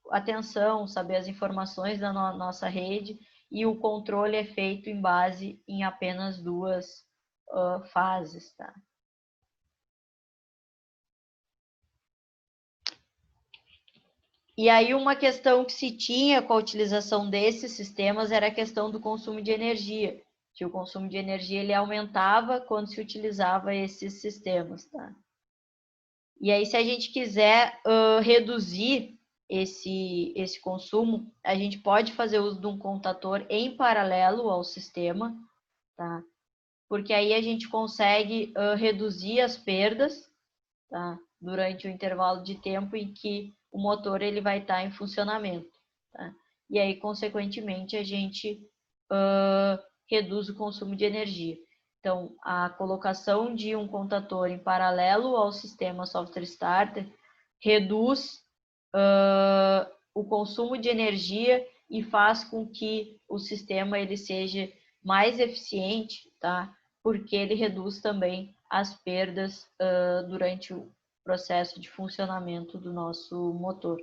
atenção, saber as informações da nossa rede, e o controle é feito em base em apenas 2 fases, tá? E aí uma questão que se tinha com a utilização desses sistemas era a questão do consumo de energia, que o consumo de energia ele aumentava quando se utilizava esses sistemas, tá? E aí, se a gente quiser reduzir esse consumo, a gente pode fazer uso de um contador em paralelo ao sistema, tá? Porque aí a gente consegue reduzir as perdas, tá? Durante o intervalo de tempo em que o motor ele vai estar em funcionamento, tá? E aí, consequentemente, a gente reduz o consumo de energia. Então, a colocação de um contador em paralelo ao sistema Software Starter reduz o consumo de energia e faz com que o sistema ele seja mais eficiente, tá? Porque ele reduz também as perdas durante o processo de funcionamento do nosso motor.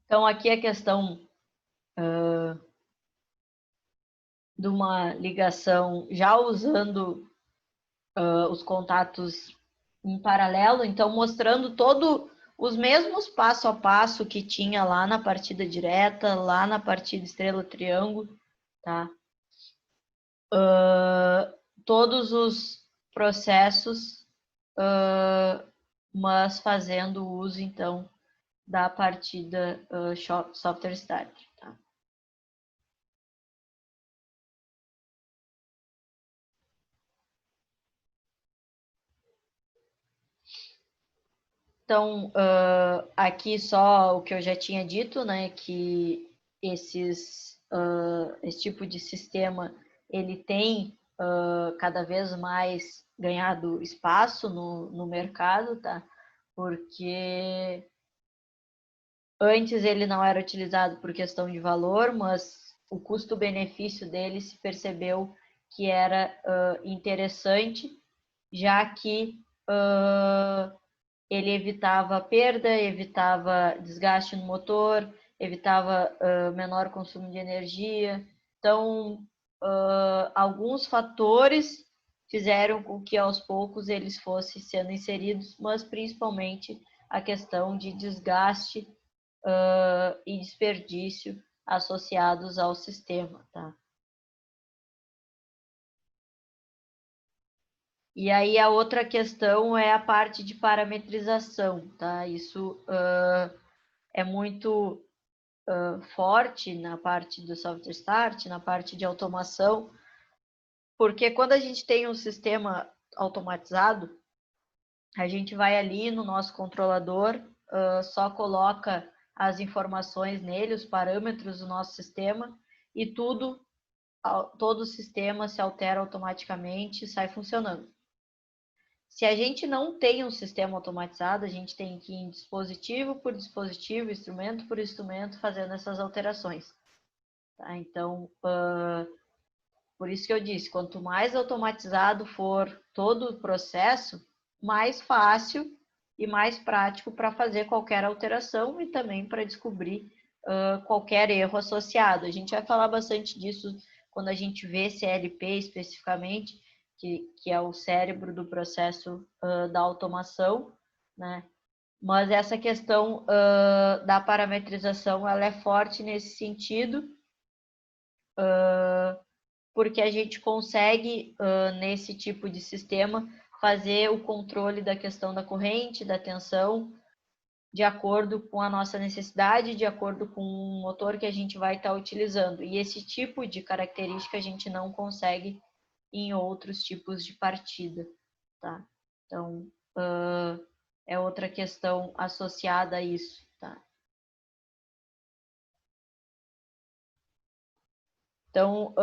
Então, aqui a questão de uma ligação já usando os contatos em paralelo, então mostrando todo os mesmos passo a passo que tinha lá na partida direta, lá na partida estrela-triângulo, tá? Todos os processos, mas fazendo uso, então, da partida Software Starter. Tá? Então, aqui só o que eu já tinha dito, né, que esse tipo de sistema, ele tem cada vez mais ganhado espaço no mercado, tá? Porque antes ele não era utilizado por questão de valor, mas o custo-benefício dele se percebeu que era interessante, já que ele evitava perda, evitava desgaste no motor, evitava menor consumo de energia. Então, alguns fatores fizeram com que aos poucos eles fossem sendo inseridos, mas principalmente a questão de desgaste e desperdício associados ao sistema, tá? E aí a outra questão é a parte de parametrização, tá? Isso é muito forte na parte do software start, na parte de automação, porque quando a gente tem um sistema automatizado, a gente vai ali no nosso controlador, só coloca as informações nele, os parâmetros do nosso sistema, e todo o sistema se altera automaticamente e sai funcionando. Se a gente não tem um sistema automatizado, a gente tem que ir dispositivo por dispositivo, instrumento por instrumento, fazendo essas alterações. Tá? Então, por isso que eu disse, quanto mais automatizado for todo o processo, mais fácil e mais prático para fazer qualquer alteração e também para descobrir qualquer erro associado. A gente vai falar bastante disso quando a gente vê CLP especificamente, que é o cérebro do processo da automação, né? Mas essa questão da parametrização, ela é forte nesse sentido, porque a gente consegue, nesse tipo de sistema, fazer o controle da questão da corrente, da tensão, de acordo com a nossa necessidade, de acordo com o motor que a gente vai estar utilizando. E esse tipo de característica a gente não consegue em outros tipos de partida, tá? Então, é outra questão associada a isso, tá? Então,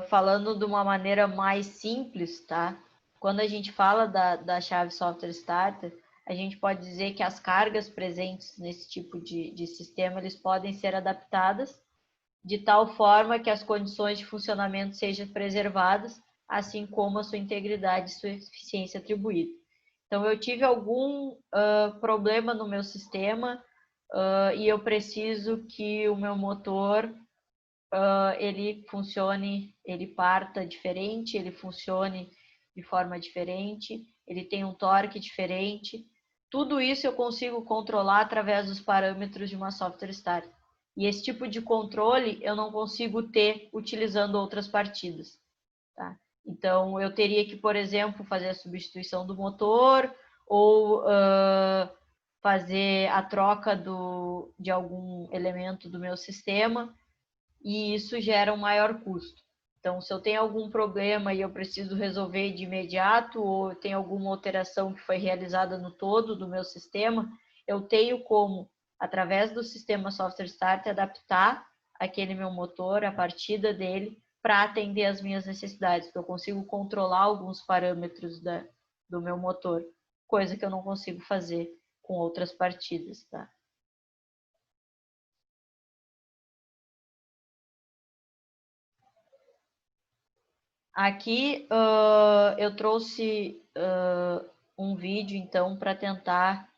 falando de uma maneira mais simples, tá? Quando a gente fala da chave software starter, a gente pode dizer que as cargas presentes nesse tipo de sistema, eles podem ser adaptadas de tal forma que as condições de funcionamento sejam preservadas, assim como a sua integridade e sua eficiência atribuída. Então, eu tive algum problema no meu sistema e eu preciso que o meu motor ele funcione, ele parta diferente, ele funcione de forma diferente, ele tem um torque diferente. Tudo isso eu consigo controlar através dos parâmetros de uma software starter. E esse tipo de controle eu não consigo ter utilizando outras partidas. Tá? Então, eu teria que, por exemplo, fazer a substituição do motor ou fazer a troca de algum elemento do meu sistema, e isso gera um maior custo. Então, se eu tenho algum problema e eu preciso resolver de imediato, ou tem alguma alteração que foi realizada no todo do meu sistema, eu tenho como, através do sistema Software Start, adaptar aquele meu motor, a partida dele, para atender às minhas necessidades. Eu consigo controlar alguns parâmetros do meu motor, coisa que eu não consigo fazer com outras partidas, tá? Aqui eu trouxe um vídeo, então, para tentar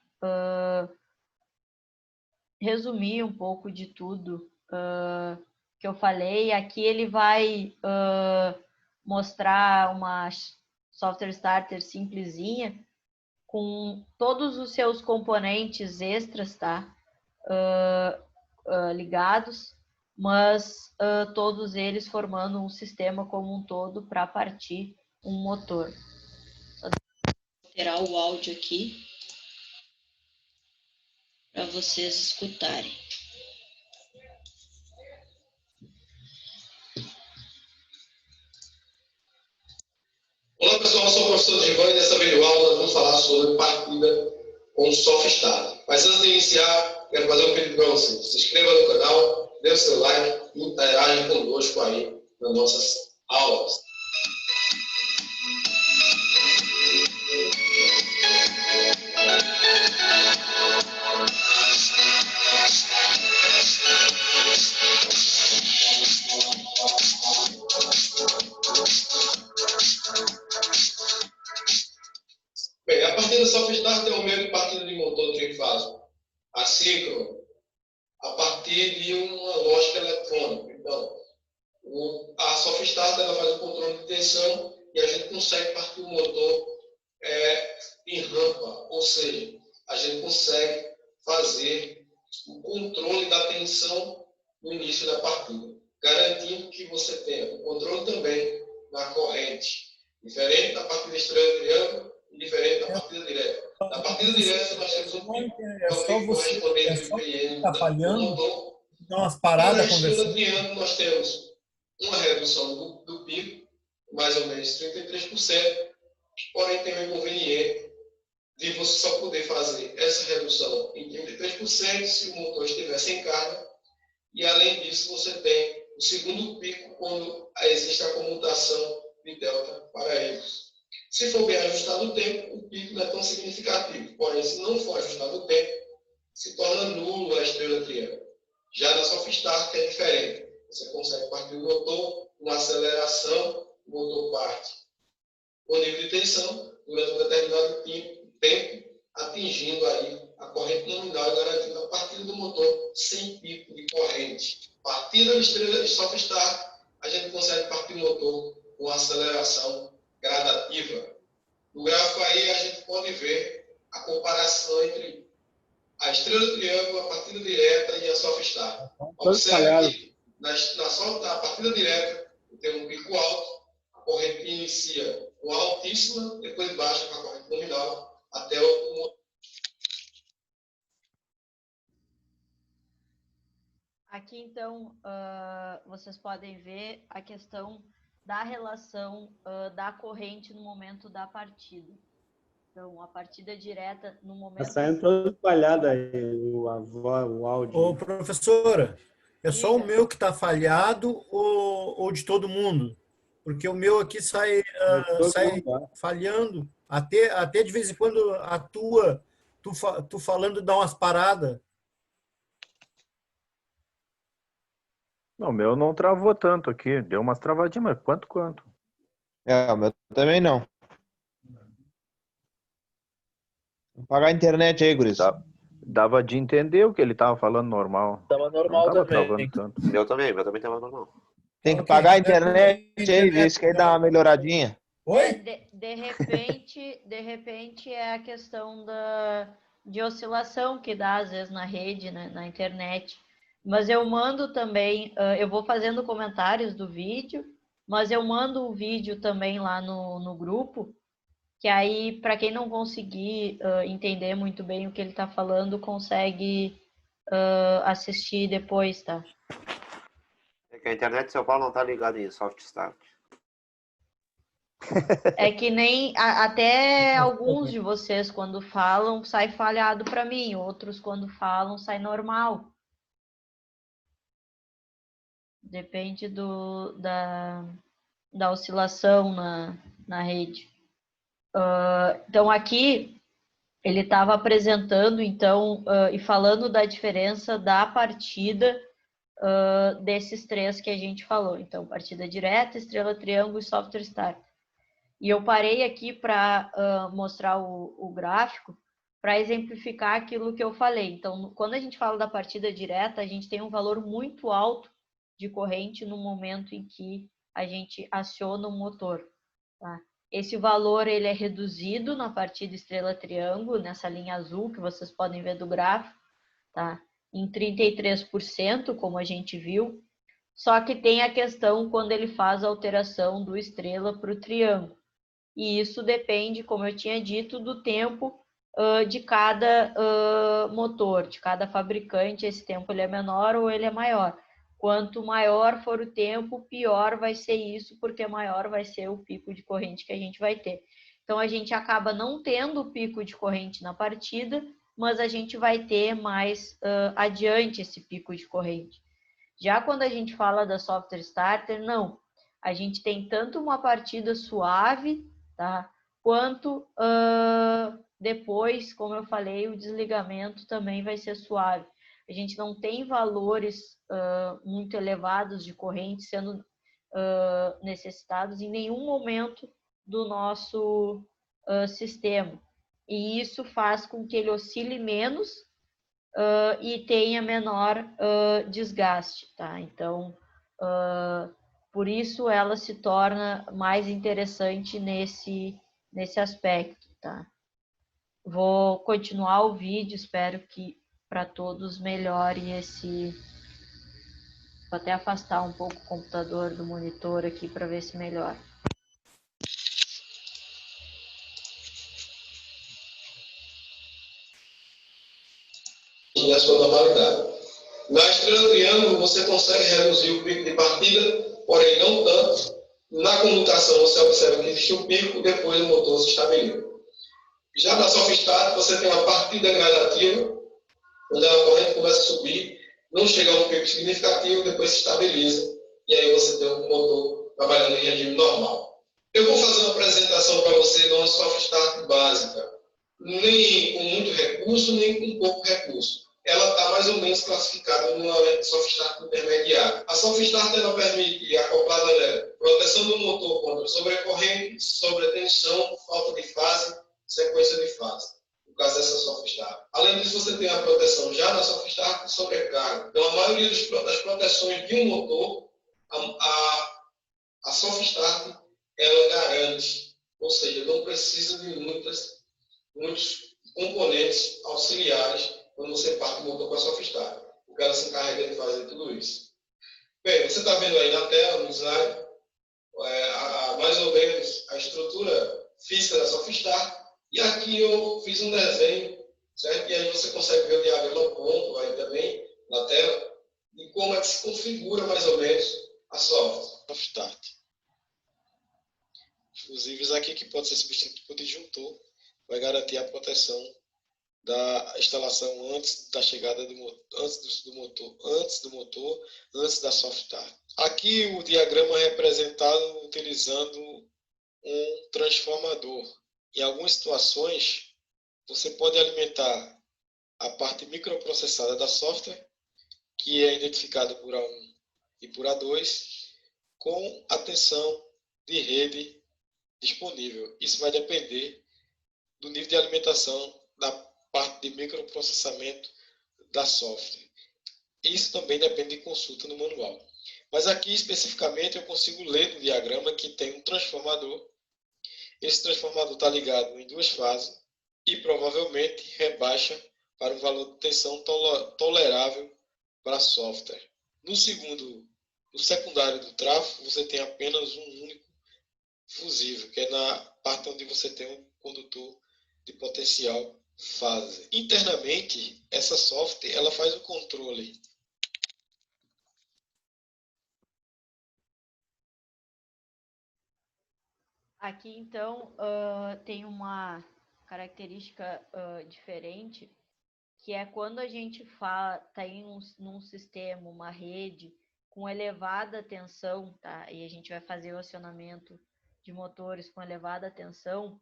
resumir um pouco de tudo que eu falei. Aqui ele vai mostrar uma software starter simplesinha, com todos os seus componentes extras, tá? Ligados, mas todos eles formando um sistema como um todo para partir um motor. Só alterar o áudio aqui para vocês escutarem. Olá pessoal, eu sou o professor Givan e nessa videoaula vamos falar sobre partida com soft start. Mas antes de iniciar, quero fazer um pedido para você. Se inscreva no canal, dê o seu like e interaja conosco aí nas nossas aulas. Bem, a partida soft start é o meio de partida de motor trifásico assíncrono a partir de uma lógica eletrônica. Então, a soft start ela faz o controle de tensão e a gente consegue partir o motor em rampa, ou seja, a gente consegue fazer o controle da tensão no início da partida, garantindo que você tenha o controle também na corrente, diferente da partida estrela-triângulo e diferente da partida direta. Na partida direta nós temos um pico, correspondente ao IPM do motor, Dá umas e paradas na conversando. estrela-triângulo nós temos uma redução do pico, mais ou menos 33%, porém tem o inconveniente de você só poder fazer essa redução em 33% se o motor estiver sem carga, e além disso você tem o segundo pico quando existe a comutação de delta para eles. Se for bem ajustado o tempo, o pico não é tão significativo, porém se não for ajustado o tempo, se torna nulo a estrela triângulo. Já na soft start é diferente, você consegue partir o motor, uma aceleração, o motor parte com nível de tensão durante um determinado tempo, atingindo aí a corrente nominal e garantindo a partida do motor sem pico de corrente. Partida de estrela de soft start, a gente consegue partir o motor com aceleração gradativa. No gráfico aí a gente pode ver a comparação entre a estrela triângulo, a partida direta e a soft start. Observe que na partida direta tem um pico alto, a corrente inicia com altíssima, depois baixa com a corrente nominal até o. Aqui, então, vocês podem ver a questão da relação da corrente no momento da partida. Então, a partida direta no momento... Está saindo toda falhada aí o áudio. Ô, professora, é só o Diga. meu que está falhado ou de todo mundo? Porque o meu aqui sai falhando. Até de vez em quando a tua, tu falando dá umas paradas. Não, o meu não travou tanto aqui. Deu umas travadinhas, mas quanto? O meu também não. Vou pagar a internet aí, guris. Dava de entender o que ele tava falando normal. Tava Não normal tava também. travando tanto. Meu também estava normal. Tem que pagar a internet aí, ver se quer dar uma melhoradinha. Oi? De repente é a questão de oscilação que dá, às vezes, na rede, né, na internet. Mas eu mando também, eu vou fazendo comentários do vídeo, mas eu mando o vídeo também lá no grupo, que aí, para quem não conseguir entender muito bem o que ele está falando, consegue assistir depois, tá? É que a internet de São Paulo não está ligada em soft start. É que nem até alguns de vocês, quando falam, sai falhado para mim, outros, quando falam, sai normal. Depende da oscilação na rede. Então, aqui, ele estava apresentando, então, e falando da diferença da partida desses três que a gente falou. Então, partida direta, estrela triângulo e software start. E eu parei aqui para mostrar o gráfico, para exemplificar aquilo que eu falei. Então, quando a gente fala da partida direta, a gente tem um valor muito alto de corrente no momento em que a gente aciona o motor. Tá? Esse valor ele é reduzido na partida estrela-triângulo, nessa linha azul que vocês podem ver do gráfico, tá? Em 33%, como a gente viu. Só que tem a questão quando ele faz a alteração do estrela para o triângulo. E isso depende, como eu tinha dito, do tempo de cada motor, de cada fabricante. Esse tempo ele é menor ou ele é maior. Quanto maior for o tempo, pior vai ser isso, porque maior vai ser o pico de corrente que a gente vai ter. Então, a gente acaba não tendo o pico de corrente na partida, mas a gente vai ter mais adiante esse pico de corrente. Já quando a gente fala da software starter, não. A gente tem tanto uma partida suave, tá? Quanto depois, como eu falei, o desligamento também vai ser suave. A gente não tem valores muito elevados de corrente sendo necessitados em nenhum momento do nosso sistema. e isso faz com que ele oscile menos e tenha menor desgaste, tá? Então, por isso ela se torna mais interessante nesse aspecto, tá? Vou continuar o vídeo, espero que para todos melhore esse... Vou até afastar um pouco o computador do monitor aqui para ver se melhora. Na sua normalidade. Na estrela triângulo, você consegue reduzir o pico de partida, porém não tanto. Na comutação, você observa que existe um pico, depois o motor se estabiliza. Já na soft start, você tem uma partida gradativa, onde a corrente começa a subir, não chega a um pico significativo, depois se estabiliza, e aí você tem um motor trabalhando em regime normal. Eu vou fazer uma apresentação para você de uma soft start básica, nem com muito recurso, nem com pouco recurso. Ela está mais ou menos classificada numa soft start intermediária. A soft start ela permite, acoplada nela, proteção do motor contra sobrecorrente, sobretensão, falta de fase, sequência de fase. No caso dessa soft start. Além disso, você tem a proteção já na soft start de sobrecarga. Então, a maioria das proteções de um motor, a soft start, ela garante. Ou seja, não precisa de muitos componentes auxiliares quando você parte o motor com a soft start. O cara se encarrega de fazer tudo isso. Bem, você está vendo aí na tela, no slide, mais ou menos a estrutura física da soft start. E aqui eu fiz um desenho, certo? E aí você consegue ver o diagrama pronto aí também na tela, de como é que se configura mais ou menos a soft start. Inclusive, isso aqui que pode ser substituído por disjuntor, vai garantir a proteção da instalação antes da chegada do motor, antes da soft start. Aqui o diagrama é representado utilizando um transformador. Em algumas situações, você pode alimentar a parte microprocessada da software, que é identificada por A1 e por A2, com a tensão de rede disponível. Isso vai depender do nível de alimentação da parte de microprocessamento da software. Isso também depende de consulta no manual. Mas aqui, especificamente, eu consigo ler no diagrama que tem um transformador. Esse transformador está ligado em duas fases e provavelmente rebaixa para um valor de tensão tolerável para software. No secundário do tráfego, você tem apenas um único fusível, que é na parte onde você tem um condutor de potencial fase. Internamente, essa software ela faz o controle Aqui, então, tem uma característica diferente, que é quando a gente está num sistema, uma rede com elevada tensão, tá? E a gente vai fazer o acionamento de motores com elevada tensão,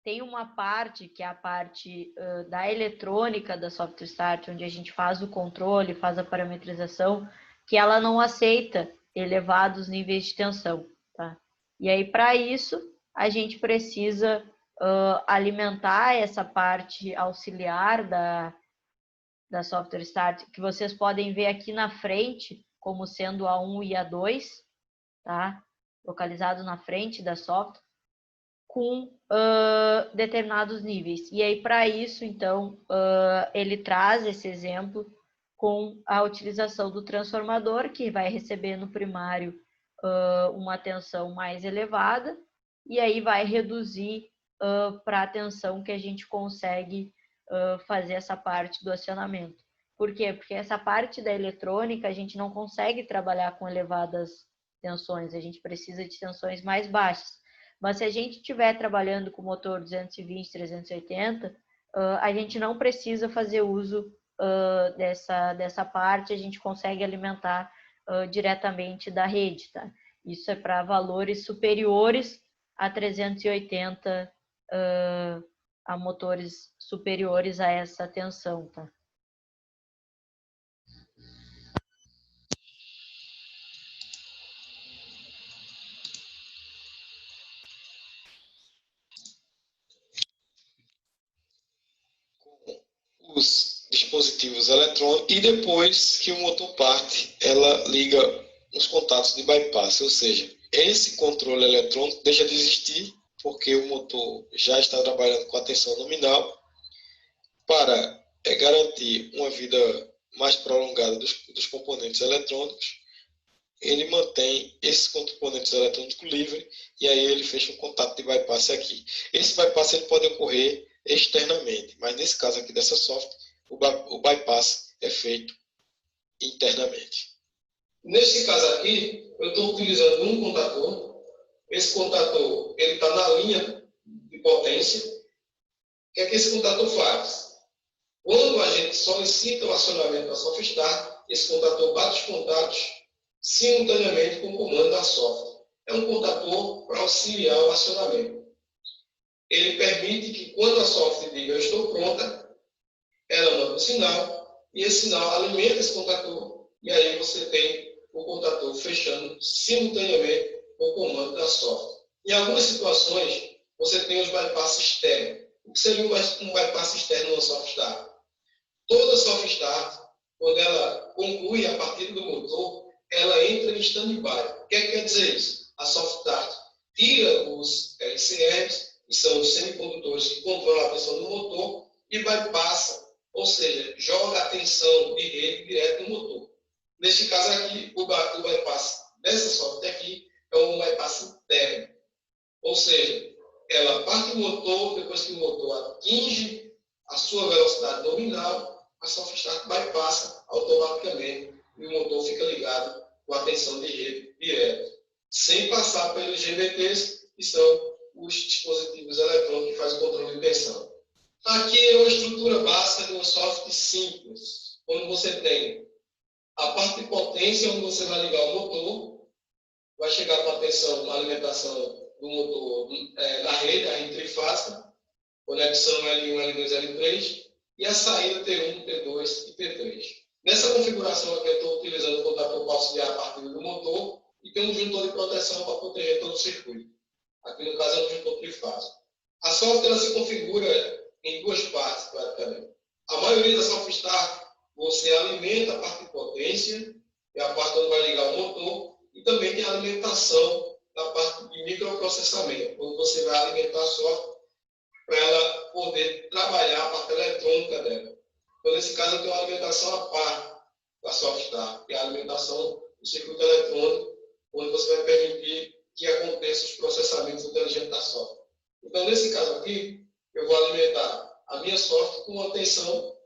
tem uma parte, que é a parte da eletrônica da software start, onde a gente faz o controle, faz a parametrização, que ela não aceita elevados níveis de tensão, tá? E aí, para isso, a gente precisa alimentar essa parte auxiliar da software start, que vocês podem ver aqui na frente, como sendo a 1 e a 2, tá? Localizado na frente da software, com determinados níveis. E aí, para isso, então, ele traz esse exemplo com a utilização do transformador, que vai receber no primário uma tensão mais elevada, e aí vai reduzir para a tensão que a gente consegue fazer essa parte do acionamento. Por quê? Porque essa parte da eletrônica a gente não consegue trabalhar com elevadas tensões, a gente precisa de tensões mais baixas. Mas se a gente estiver trabalhando com motor 220, 380, a gente não precisa fazer uso dessa parte, a gente consegue alimentar diretamente da rede, tá? Isso é para valores superiores a 380, a motores superiores a essa tensão, tá? os dispositivos eletrônicos e depois que o motor parte, ela liga os contatos de bypass, ou seja, esse controle eletrônico deixa de existir porque o motor já está trabalhando com a tensão nominal para garantir uma vida mais prolongada dos componentes eletrônicos. Ele mantém esses componentes eletrônicos livres e aí ele fecha um contato de bypass aqui. Esse bypass ele pode ocorrer externamente, mas nesse caso aqui dessa software, o bypass é feito internamente. Nesse caso aqui, eu estou utilizando um contator. Esse contator ele está na linha de potência. O que é que esse contator faz? Quando a gente solicita o acionamento da SoftStart, esse contator bate os contatos simultaneamente com o comando da software. É um contator para auxiliar o acionamento. Ele permite que quando a software diga eu estou pronta, ela manda um sinal e esse sinal alimenta esse contator e aí você tem o contator fechando simultaneamente com o comando da software. Em algumas situações, você tem os bypass externos. O que seria um bypass externo no SoftStart? Toda SoftStart, quando ela conclui a partida do motor, ela entra em stand-by. O que quer dizer isso? A SoftStart tira os LCRs, que são os semicondutores que controlam a tensão do motor, e bypassa, ou seja, joga a tensão de rede direto no motor. Neste caso aqui, o bypass dessa software aqui é um bypass interno. Ou seja, ela parte do motor, depois que o motor atinge a sua velocidade nominal, a SoftStart bypassa automaticamente e o motor fica ligado com a tensão de rede direto, sem passar pelos GBTs, que são os dispositivos eletrônicos que fazem o controle de tensão. Aqui é uma estrutura básica de um software simples, onde você tem a parte de potência, onde você vai ligar o motor, vai chegar com a tensão, uma alimentação do motor na rede, a rede trifásica, conexão L1, L2, L3, e a saída T1, T2 e T3. Nessa configuração aqui eu estou utilizando o contator para auxiliar a partida do motor e tem um juntor de proteção para proteger todo o circuito. Aqui no caso é um juntor trifásico. A software se configura em duas partes, praticamente. A maioria da SoftStart, você alimenta a parte de potência, que é a parte onde vai ligar o motor, e também tem a alimentação da parte de microprocessamento, quando você vai alimentar a software para ela poder trabalhar a parte eletrônica dela. Então, nesse caso, eu tenho uma alimentação à parte da SoftStart, que é a alimentação do circuito eletrônico, onde você vai permitir que aconteça os processamentos inteligentes da software. Então, nesse caso aqui, eu vou alimentar a minha software com uma tensão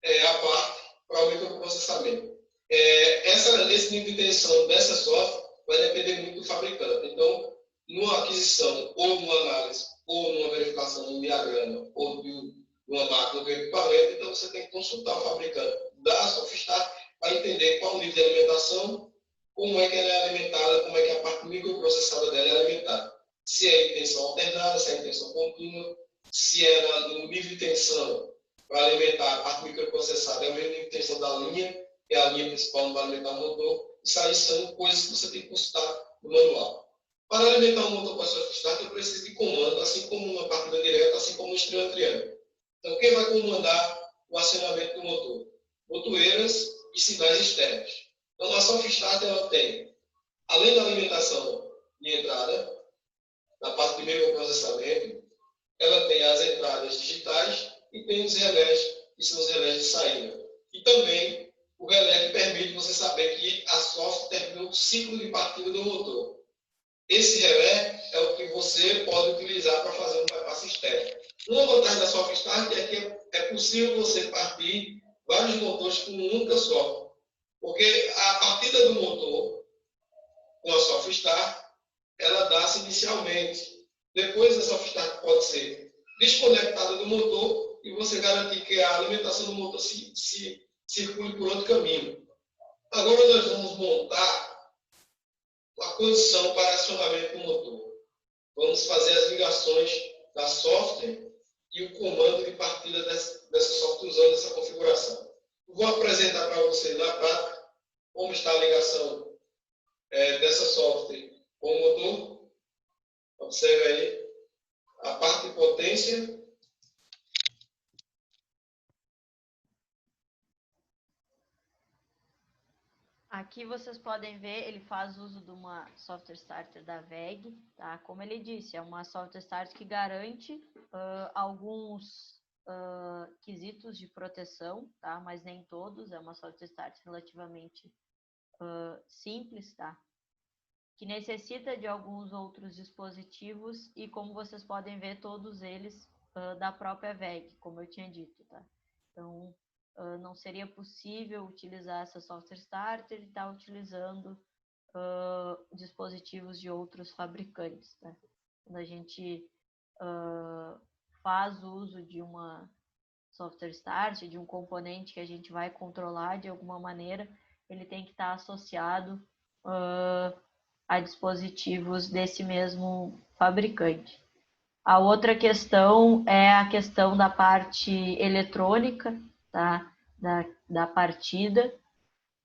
à parte para o microprocessamento. Esse nível de tensão dessa software vai depender muito do fabricante. Então, numa aquisição ou numa análise ou numa verificação de um diagrama ou de uma máquina de equipamento, então você tem que consultar o fabricante da SoftStart para entender qual o nível de alimentação, como é que ela é alimentada, como é que a parte microprocessada dela é alimentada. Se é em tensão alternada, se é em tensão contínua, se é no nível de tensão para alimentar a parte microprocessada, é o mesmo nível de tensão da linha, que é a linha principal para alimentar o motor. Isso aí são coisas que você tem que consultar no manual. Para alimentar um motor com a SoftStart, eu preciso de comando, assim como uma partida direta, assim como um estrela triângulo. Então, quem vai comandar o acionamento do motor? Botoeiras e sinais externos. Então, a SoftStart ela tem, além da alimentação de entrada, na parte de microprocessamento, ela tem as entradas digitais e tem os relés, que são os relés de saída. E também o relé que permite você saber que a software terminou o ciclo de partida do motor. Esse relé é o que você pode utilizar para fazer um bypass externo. Uma vantagem da SoftStart é que é possível você partir vários motores com um único software. Porque a partida do motor com a SoftStart, ela dá-se inicialmente. Depois a SoftStart pode ser desconectada do motor e você garantir que a alimentação do motor se circule por outro caminho. Agora nós vamos montar a condição para acionamento do motor. Vamos fazer as ligações da software e o comando de partida dessa software usando essa configuração. Vou apresentar para vocês na prática como está a ligação dessa software com o motor. Observe aí a parte de potência. Aqui vocês podem ver, ele faz uso de uma software starter da VEG, tá? Como ele disse, é uma software starter que garante alguns quesitos de proteção, tá? Mas nem todos, é uma software starter relativamente simples, tá? Que necessita de alguns outros dispositivos e, como vocês podem ver, todos eles da própria VEG, como eu tinha dito, tá? Então, não seria possível utilizar essa software starter e estar utilizando dispositivos de outros fabricantes, tá? Quando a gente faz uso de uma software starter, de um componente que a gente vai controlar de alguma maneira, ele tem que estar associado a dispositivos desse mesmo fabricante. A outra questão é a questão da parte eletrônica, tá? da partida,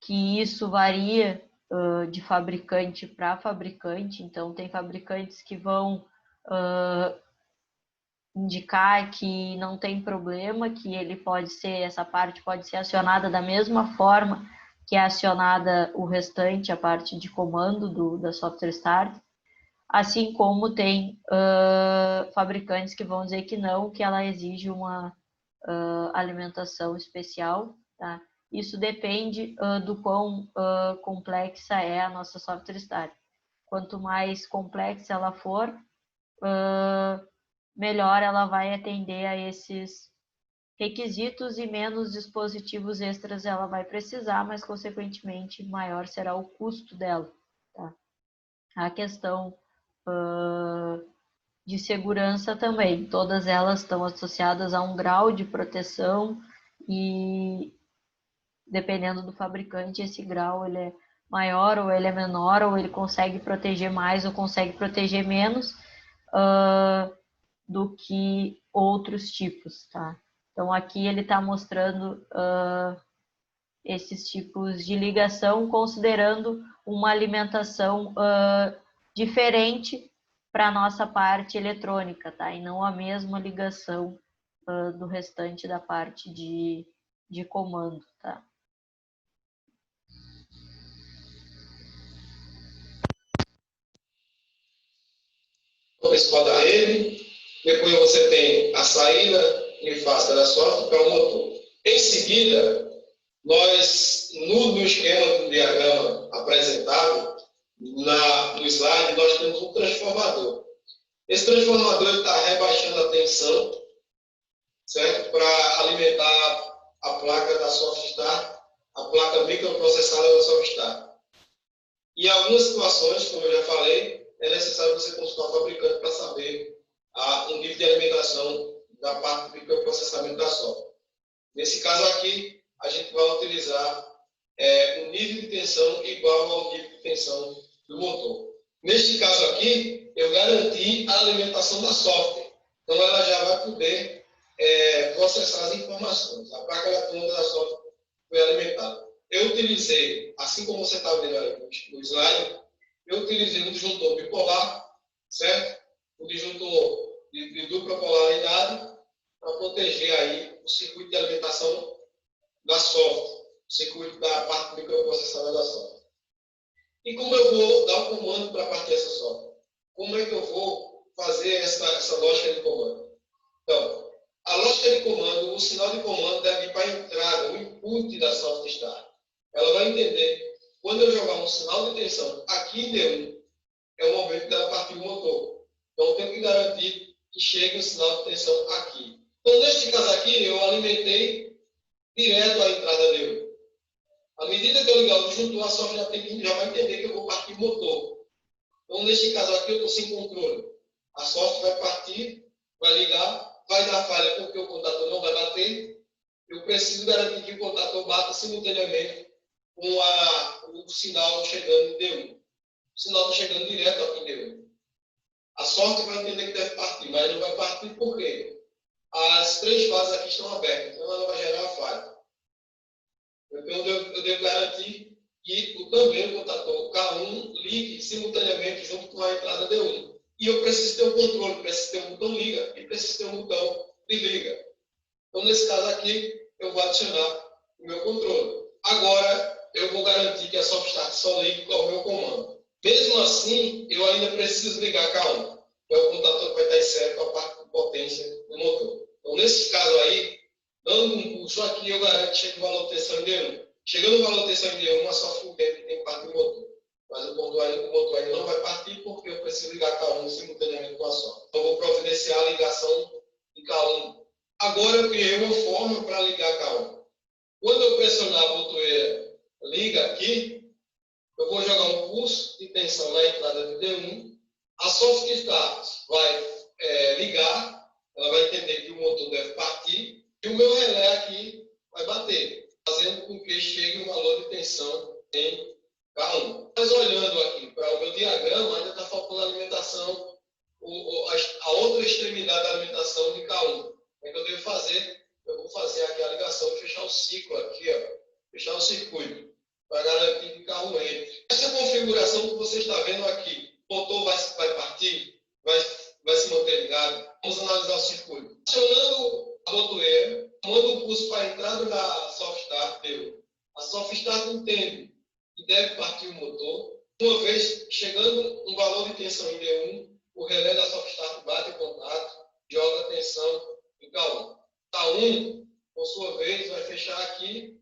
que isso varia de fabricante para fabricante. Então, tem fabricantes que vão indicar que não tem problema, que ele pode ser, essa parte pode ser acionada da mesma forma que é acionada o restante, a parte de comando da software start, assim como tem fabricantes que vão dizer que não, que ela exige uma alimentação especial, tá? Isso depende do quão complexa é a nossa software start. Quanto mais complexa ela for, melhor ela vai atender a esses requisitos e menos dispositivos extras ela vai precisar, mas, consequentemente, maior será o custo dela, tá? A questão de segurança também, todas elas estão associadas a um grau de proteção e, dependendo do fabricante, esse grau ele é maior ou ele é menor, ou ele consegue proteger mais ou consegue proteger menos do que outros tipos, tá? Então, aqui ele está mostrando esses tipos de ligação, considerando uma alimentação diferente para a nossa parte eletrônica, tá? E não a mesma ligação do restante da parte de comando, tá? Principal da rede, depois você tem a saída em face da software para o motor. Em seguida, nós, no esquema do diagrama apresentado, no slide, nós temos um transformador. Esse transformador está rebaixando a tensão, certo? Para alimentar a placa da Softstar, a placa microprocessada da Softstar. Em algumas situações, como eu já falei, é necessário você consultar o fabricante para saber o nível de alimentação da parte do microprocessamento da software. Nesse caso aqui, a gente vai utilizar um nível de tensão igual ao nível de tensão do motor. Neste caso aqui, eu garanti a alimentação da software. Então, ela já vai poder processar as informações. A placa eletrônica da software foi alimentada. Eu utilizei, assim como você está vendo aí no slide, eu utilizei um disjuntor bipolar, certo? Um disjuntor de dupla polaridade para proteger aí o circuito de alimentação da software, o circuito da parte microprocessadora da software. E como eu vou dar o comando para partir dessa software? Como é que eu vou fazer essa lógica de comando? Então, a lógica de comando, o sinal de comando deve ir para a entrada, o input da software start. Ela vai entender, quando eu jogar um sinal de tensão aqui em D1, é o momento dela partir o motor. Então, eu tenho que garantir que chegue o sinal de tensão aqui. Então, neste caso aqui, eu alimentei direto a entrada D1. À medida que eu ligar o disjuntor, a software já vai entender que eu vou partir motor. Então, neste caso aqui, eu estou sem controle. A software vai partir, vai ligar, vai dar falha porque o contator não vai bater. Eu preciso garantir que o contator bata simultaneamente com o sinal chegando em D1. O sinal está chegando direto aqui em D1. A software vai entender que deve partir, mas não vai partir por quê? As três fases aqui estão abertas, então ela vai gerar a falha. Então eu devo garantir que também o contator K1 ligue simultaneamente junto com a entrada D1. E eu preciso ter um controle, preciso ter um botão liga e preciso ter um botão desliga. Então, nesse caso aqui, eu vou adicionar o meu controle. Agora, eu vou garantir que a soft start só ligue com o meu comando. Mesmo assim, eu ainda preciso ligar K1, que é o contator que vai estar em série com a parte de potência do motor. Então, nesse caso aí, dando um pulso aqui, eu garanto que chega o valor de tensão em D1. Chegando o valor de tensão em D1, a soft entende que tem que partir o motor. Mas o motor ainda não vai partir porque eu preciso ligar K1 simultaneamente com a soft. Então, eu vou providenciar a ligação de K1. Agora, eu criei uma forma para ligar K1. Quando eu pressionar a botoeira liga aqui, eu vou jogar um pulso de tensão na entrada do D1. A soft start vai ligar, ela vai entender que o motor deve partir, e o meu relé aqui vai bater, fazendo com que chegue o valor de tensão em K1. Mas olhando aqui para o meu diagrama, ainda está faltando a alimentação, a outra extremidade da alimentação de K1. O que eu devo fazer? Eu vou fazer aqui a ligação e fechar o ciclo aqui, ó, fechar o circuito, para garantir que o carro entre. Essa configuração que você está vendo aqui, o motor vai partir, vai se manter ligado. Vamos analisar o circuito. Acionando a botoeira, tomando o pulso para a entrada da soft start, deu. A soft start entende que deve partir o motor. Uma vez chegando um valor de tensão em D1, o relé da soft start bate em contato, joga a tensão em K1. K1, por sua vez, vai fechar aqui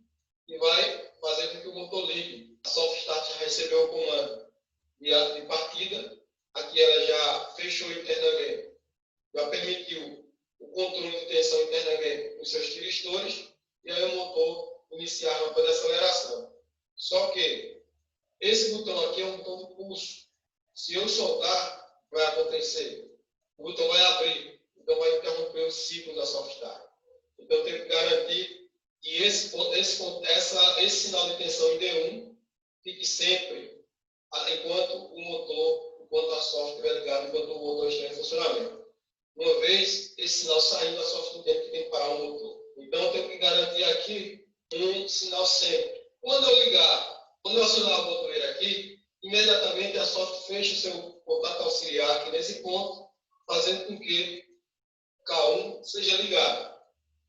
e vai fazer com que o motor ligue. A soft start já recebeu o comando de partida. Aqui ela já fechou internamente, já permitiu o controle de tensão internamente com seus tiristores, e aí o motor iniciar a rampa de aceleração. Só que esse botão aqui é um botão de pulso. Se eu soltar, vai acontecer. O botão vai abrir, então vai interromper o ciclo da soft start. Então eu tenho que garantir que esse sinal de tensão em D1 fique sempre enquanto a soft estiver ligada, enquanto o motor estiver em funcionamento. Uma vez esse sinal saindo, a soft entende que tem que parar o motor. Então eu tenho que garantir aqui um sinal sempre. Quando eu acionar a botoeira aqui, imediatamente a soft fecha o seu contato auxiliar aqui nesse ponto, fazendo com que K1 seja ligado.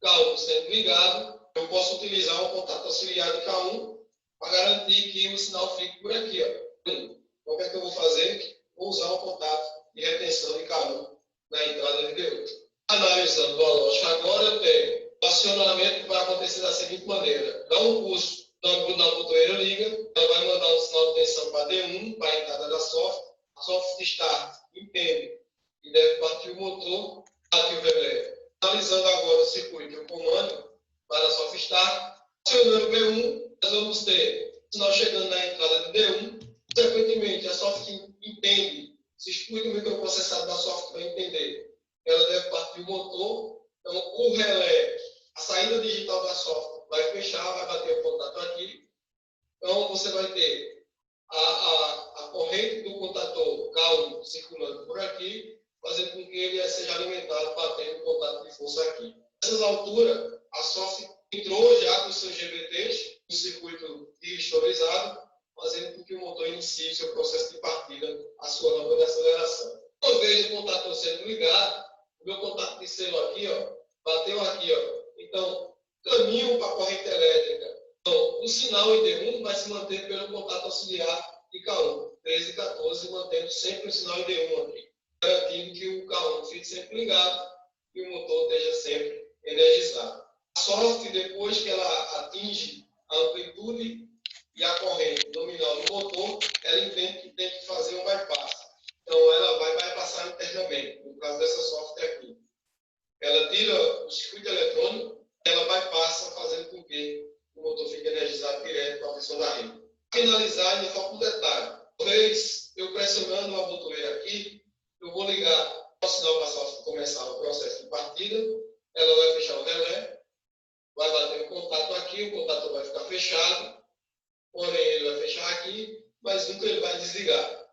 K1 sendo ligado, eu posso utilizar um contato auxiliar de K1 para garantir que o sinal fique por aqui. Ó. Então, o que é que eu vou fazer? Vou usar um contato de retenção de K1 na entrada de D1. Analisando a lógica agora, eu tenho o acionamento que vai acontecer da seguinte maneira. Dá um pulso na botoeira liga, ela vai mandar um sinal de tensão para D1, para a entrada da soft. A soft start entende que deve partir o motor, bate o relé. Analisando agora o circuito e o comando para a soft start, acionando o B1, nós vamos ter o sinal chegando na entrada de D1. Consequentemente, a soft entende, se exclui do microprocessador da soft vai entender. Ela deve partir o motor, então o relé, a saída digital da soft vai fechar, vai bater o contato aqui. Então você vai ter a corrente do contator K1 circulando por aqui, fazendo com que ele seja alimentado batendo o contato de força aqui. Nessas alturas, a soft entrou já com seus GBTs, no circuito distorizado, fazendo com que o motor inicie o seu processo de partida, a sua rampa de aceleração. Uma vez o contator sendo ligado, o meu contato de selo aqui, ó, bateu aqui, ó. Então, caminho para a corrente elétrica. Então, o sinal em D1 vai se manter pelo contato auxiliar de K1, 13 e 14, mantendo sempre o sinal em D1 aqui, garantindo que o K1 fique sempre ligado e o motor esteja sempre energizado. A soft, depois que ela atinge a amplitude e a corrente nominal do motor, ela entende que tem que fazer um bypass. Então, ela vai bypassar internamente, no caso dessa software aqui. Ela tira o circuito eletrônico, ela bypassa, fazendo com que o motor fique energizado direto para a tensão da rede. Para finalizar, ainda falta um detalhe. Uma vez eu pressionando a botoeira aqui, eu vou ligar o sinal para a software começar o processo de partida, ela vai fechar o relé, vai bater o contato aqui, o contato vai ficar fechado, porém ele vai fechar aqui, mas nunca ele vai desligar.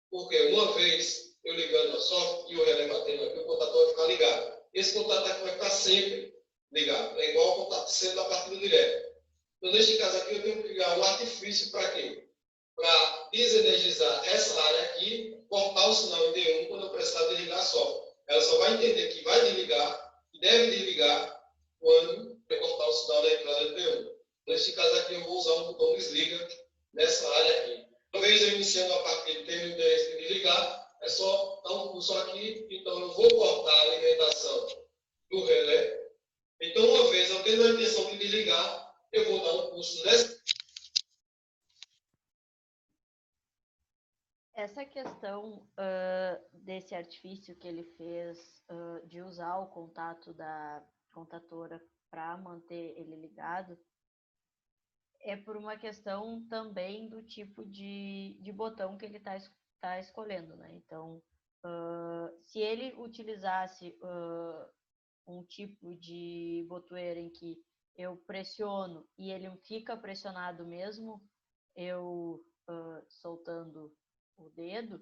Porque uma vez eu ligando a software e o relé batendo aqui, o contato vai ficar ligado. Esse contato aqui vai ficar sempre ligado. É igual ao contato de sendo da partida direta. Então, neste caso aqui, eu tenho que ligar um artifício para quê? Para desenergizar essa área aqui, cortar o sinal em D1 quando eu precisar desligar a software. Ela só vai entender que vai desligar e deve desligar quando eu cortar o sinal da entrada de D1. Nesse caso aqui, eu vou usar um botão desliga nessa área aqui. Uma vez eu iniciando a partida, tendo o interesse de desligar, é só dar um pulso aqui. Então, eu vou cortar a alimentação do relé. Então, uma vez eu tendo a intenção de desligar, eu vou dar um pulso nessa. Essa questão desse artifício que ele fez de usar o contato da contatora para manter ele ligado é por uma questão também do tipo de botão que ele está escolhendo, né? Então, se ele utilizasse um tipo de botoeira em que eu pressiono e ele fica pressionado mesmo, eu soltando o dedo,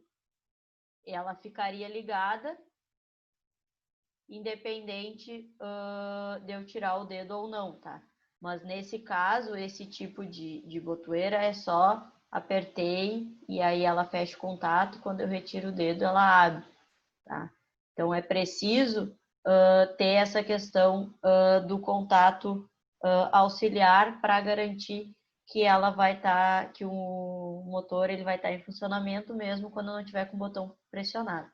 ela ficaria ligada, independente de eu tirar o dedo ou não, tá? Mas nesse caso, esse tipo de botoeira é só apertei e aí ela fecha o contato, quando eu retiro o dedo ela abre, tá? Então é preciso ter essa questão do contato auxiliar para garantir que ela vai estar, que o motor ele vai estar em funcionamento mesmo quando não tiver com o botão pressionado.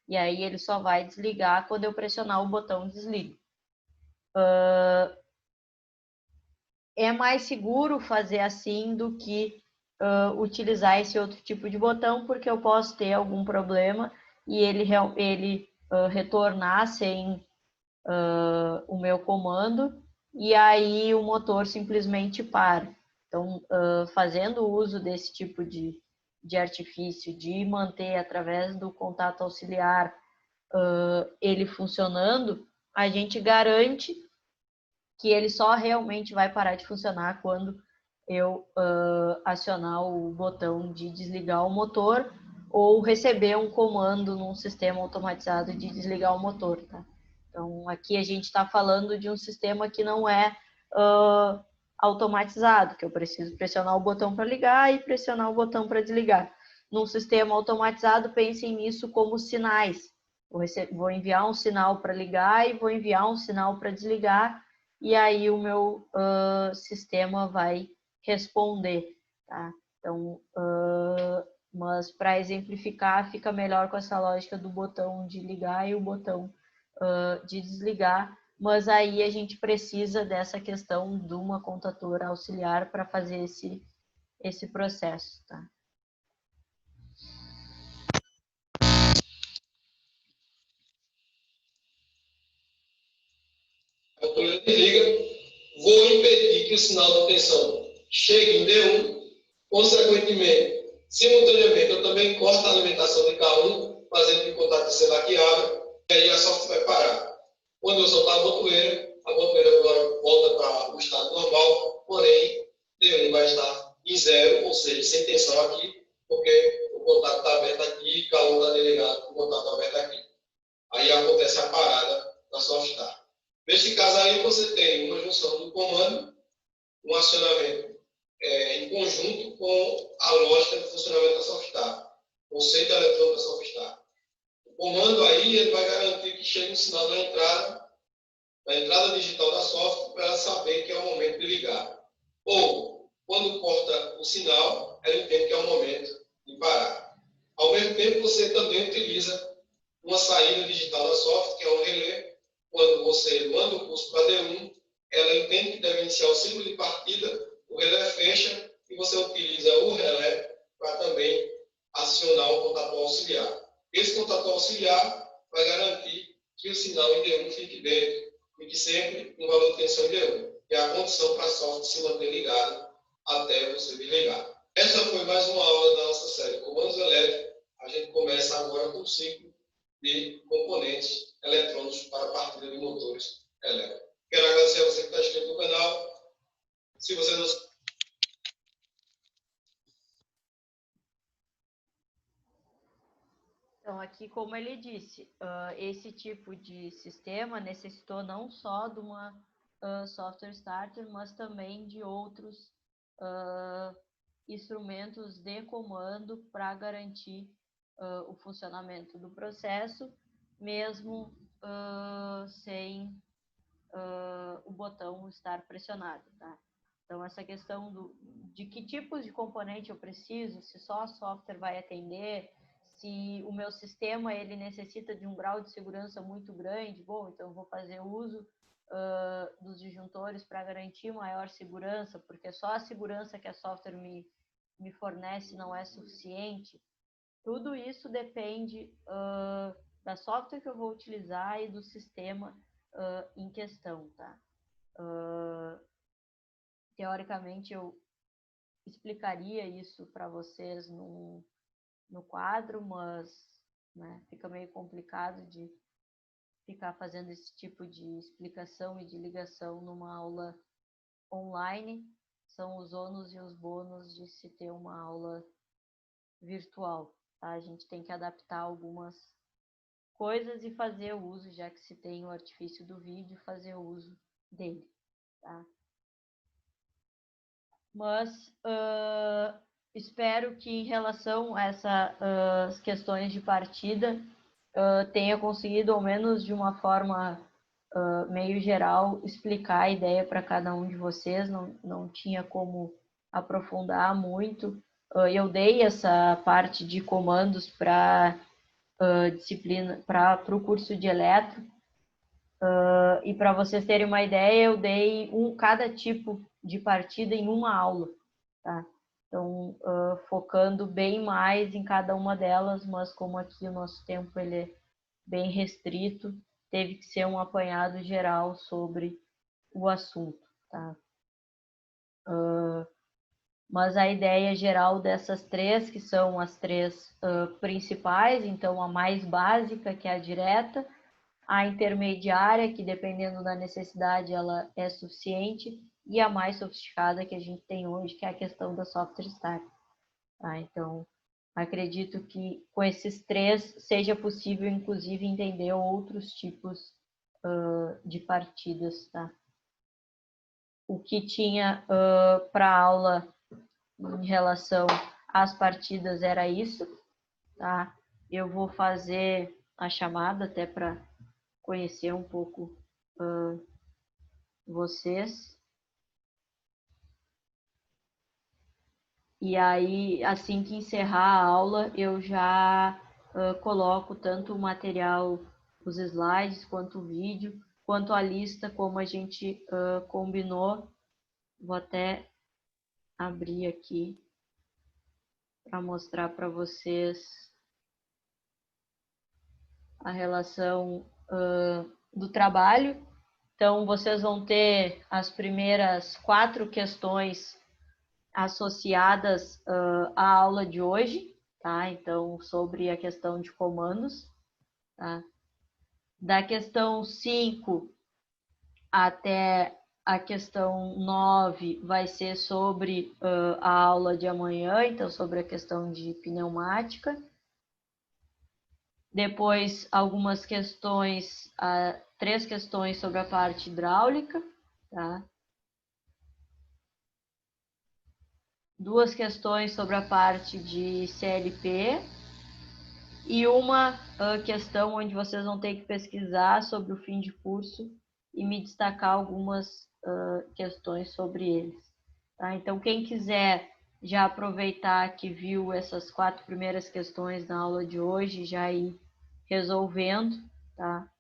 E aí ele só vai desligar quando eu pressionar o botão desliga. É mais seguro fazer assim do que utilizar esse outro tipo de botão, porque eu posso ter algum problema e ele retornar sem o meu comando e aí o motor simplesmente para. Então, fazendo uso desse tipo de artifício, de manter através do contato auxiliar ele funcionando, a gente garante que ele só realmente vai parar de funcionar quando eu acionar o botão de desligar o motor ou receber um comando num sistema automatizado de desligar o motor, tá? Então, aqui a gente está falando de um sistema que não é automatizado, que eu preciso pressionar o botão para ligar e pressionar o botão para desligar. Num sistema automatizado, pensem nisso como sinais. Vou enviar um sinal para ligar e vou enviar um sinal para desligar, e aí o meu sistema vai responder, tá? Então, mas para exemplificar, fica melhor com essa lógica do botão de ligar e o botão de desligar, mas aí a gente precisa dessa questão de uma contadora auxiliar para fazer esse processo, tá? A controle desliga, vou impedir que o sinal de tensão chegue em D1, consequentemente, simultaneamente, eu também corto a alimentação de K1, fazendo que o contato se abra, e aí a software vai parar. Quando eu soltar a botoeira agora volta para o estado normal, porém, D1 vai estar em zero, ou seja, sem tensão aqui, porque o contato está aberto aqui e K1 está desligado, o contato está aberto aqui. Aí acontece a parada da software. Nesse caso aí, você tem uma junção do comando, um acionamento em conjunto com a lógica de funcionamento da software, conceito eletrônico da software. O comando aí ele vai garantir que chegue um sinal na entrada digital da software para ela saber que é o momento de ligar. Ou, quando corta o sinal, ela entende que é o momento de parar. Ao mesmo tempo, você também utiliza uma saída digital da software, que é um relé. Quando você manda o pulso para D1, ela entende que deve iniciar o ciclo de partida, o relé fecha e você utiliza o relé para também acionar o contator auxiliar. Esse contator auxiliar vai garantir que o sinal em D1 fique dentro, fique sempre no valor de tensão em D1, que é a condição para a software se manter ligada até você desligar. Essa foi mais uma aula da nossa série Comandos Elétricos. A gente começa agora com o ciclo de componentes eletrônicos para a partida de motores elétricos. Quero agradecer a você que está inscrito no canal. Se você não... Então, aqui, como ele disse, esse tipo de sistema necessitou não só de uma software starter, mas também de outros instrumentos de comando para garantir o funcionamento do processo, mesmo sem o botão estar pressionado, tá? Então, essa questão de que tipos de componente eu preciso, se só o software vai atender, se o meu sistema ele necessita de um grau de segurança muito grande, bom, então eu vou fazer uso dos disjuntores para garantir maior segurança, porque só a segurança que a software me fornece não é suficiente. Tudo isso depende da software que eu vou utilizar e do sistema em questão, tá? Teoricamente, eu explicaria isso para vocês no quadro, mas né, fica meio complicado de ficar fazendo esse tipo de explicação e de ligação numa aula online. São os ônus e os bônus de se ter uma aula virtual. Tá? A gente tem que adaptar algumas coisas e fazer uso, já que se tem o artifício do vídeo, fazer uso dele. Tá? Mas espero que em relação a essas questões de partida tenha conseguido, ao menos de uma forma meio geral, explicar a ideia para cada um de vocês. Não tinha como aprofundar muito. Eu dei essa parte de comandos para disciplina, para o curso de eletro. E para vocês terem uma ideia, eu dei cada tipo de partida em uma aula, tá? Então, focando bem mais em cada uma delas, mas como aqui o nosso tempo ele é bem restrito, teve que ser um apanhado geral sobre o assunto, tá? Mas a ideia geral dessas três, que são as três principais, então a mais básica, que é a direta, a intermediária, que dependendo da necessidade ela é suficiente, e a mais sofisticada que a gente tem hoje, que é a questão da software stack. Tá? Então, acredito que com esses três seja possível, inclusive, entender outros tipos de partidas. Tá? O que tinha para aula em relação às partidas era isso. Tá? Eu vou fazer a chamada até para conhecer um pouco vocês. E aí, assim que encerrar a aula, eu já coloco tanto o material, os slides, quanto o vídeo, quanto a lista, como a gente combinou. Vou até abrir aqui para mostrar para vocês a relação do trabalho. Então, vocês vão ter as primeiras 4 questões associadas à aula de hoje, tá? Então, sobre a questão de comandos, tá? Da questão 5 até a questão 9 vai ser sobre a aula de amanhã, então sobre a questão de pneumática. Depois, algumas questões, 3 questões sobre a parte hidráulica, tá? 2 questões sobre a parte de CLP e uma questão onde vocês vão ter que pesquisar sobre o fim de curso e me destacar algumas questões sobre eles. Tá? Então, quem quiser já aproveitar que viu essas 4 primeiras questões na aula de hoje, já ir resolvendo, tá?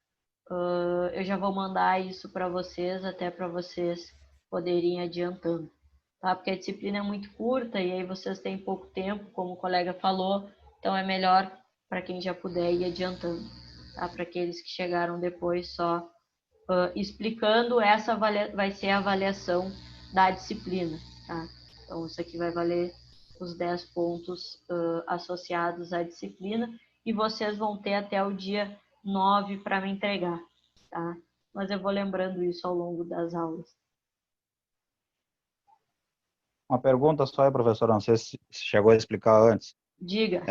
Eu já vou mandar isso para vocês, até para vocês poderem ir adiantando. Tá? Porque a disciplina é muito curta e aí vocês têm pouco tempo, como o colega falou, então é melhor para quem já puder ir adiantando. Tá? Para aqueles que chegaram depois, só explicando, essa vai ser a avaliação da disciplina. Tá? Então, isso aqui vai valer os 10 pontos associados à disciplina e vocês vão ter até o dia 9 para me entregar. Tá? Mas eu vou lembrando isso ao longo das aulas. Uma pergunta só aí, professor, não sei se chegou a explicar antes. Diga.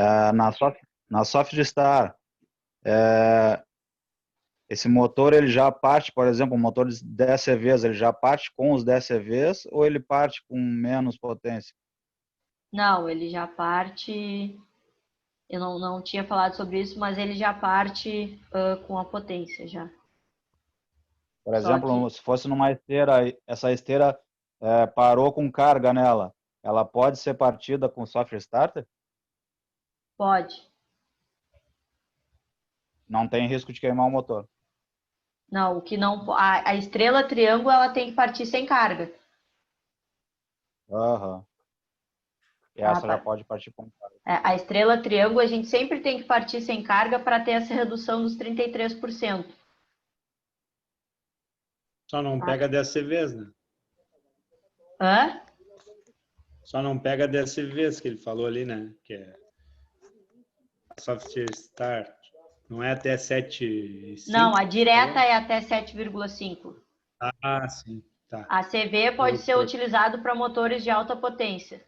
Na Softstar, esse motor ele já parte, por exemplo, um motor de 10 CVs, ele já parte com os 10 CVs ou ele parte com menos potência? Não, ele já parte, eu não tinha falado sobre isso, mas ele já parte com a potência já. Por exemplo, se fosse numa esteira, essa esteira parou com carga nela, ela pode ser partida com software starter? Pode. Não tem risco de queimar o motor. Não, o que não. A estrela triângulo ela tem que partir sem carga. Aham. E Ah, essa já pode partir com carga. A estrela triângulo a gente sempre tem que partir sem carga para ter essa redução dos 33%. Só não pega DSCVs, né? Hã? Só não pega DSCVs que ele falou ali, né? Que é a software start. Não é até 7,5? Não, a direta é até 7,5. Ah, sim. Tá. A CV pode ser utilizado para motores de alta potência.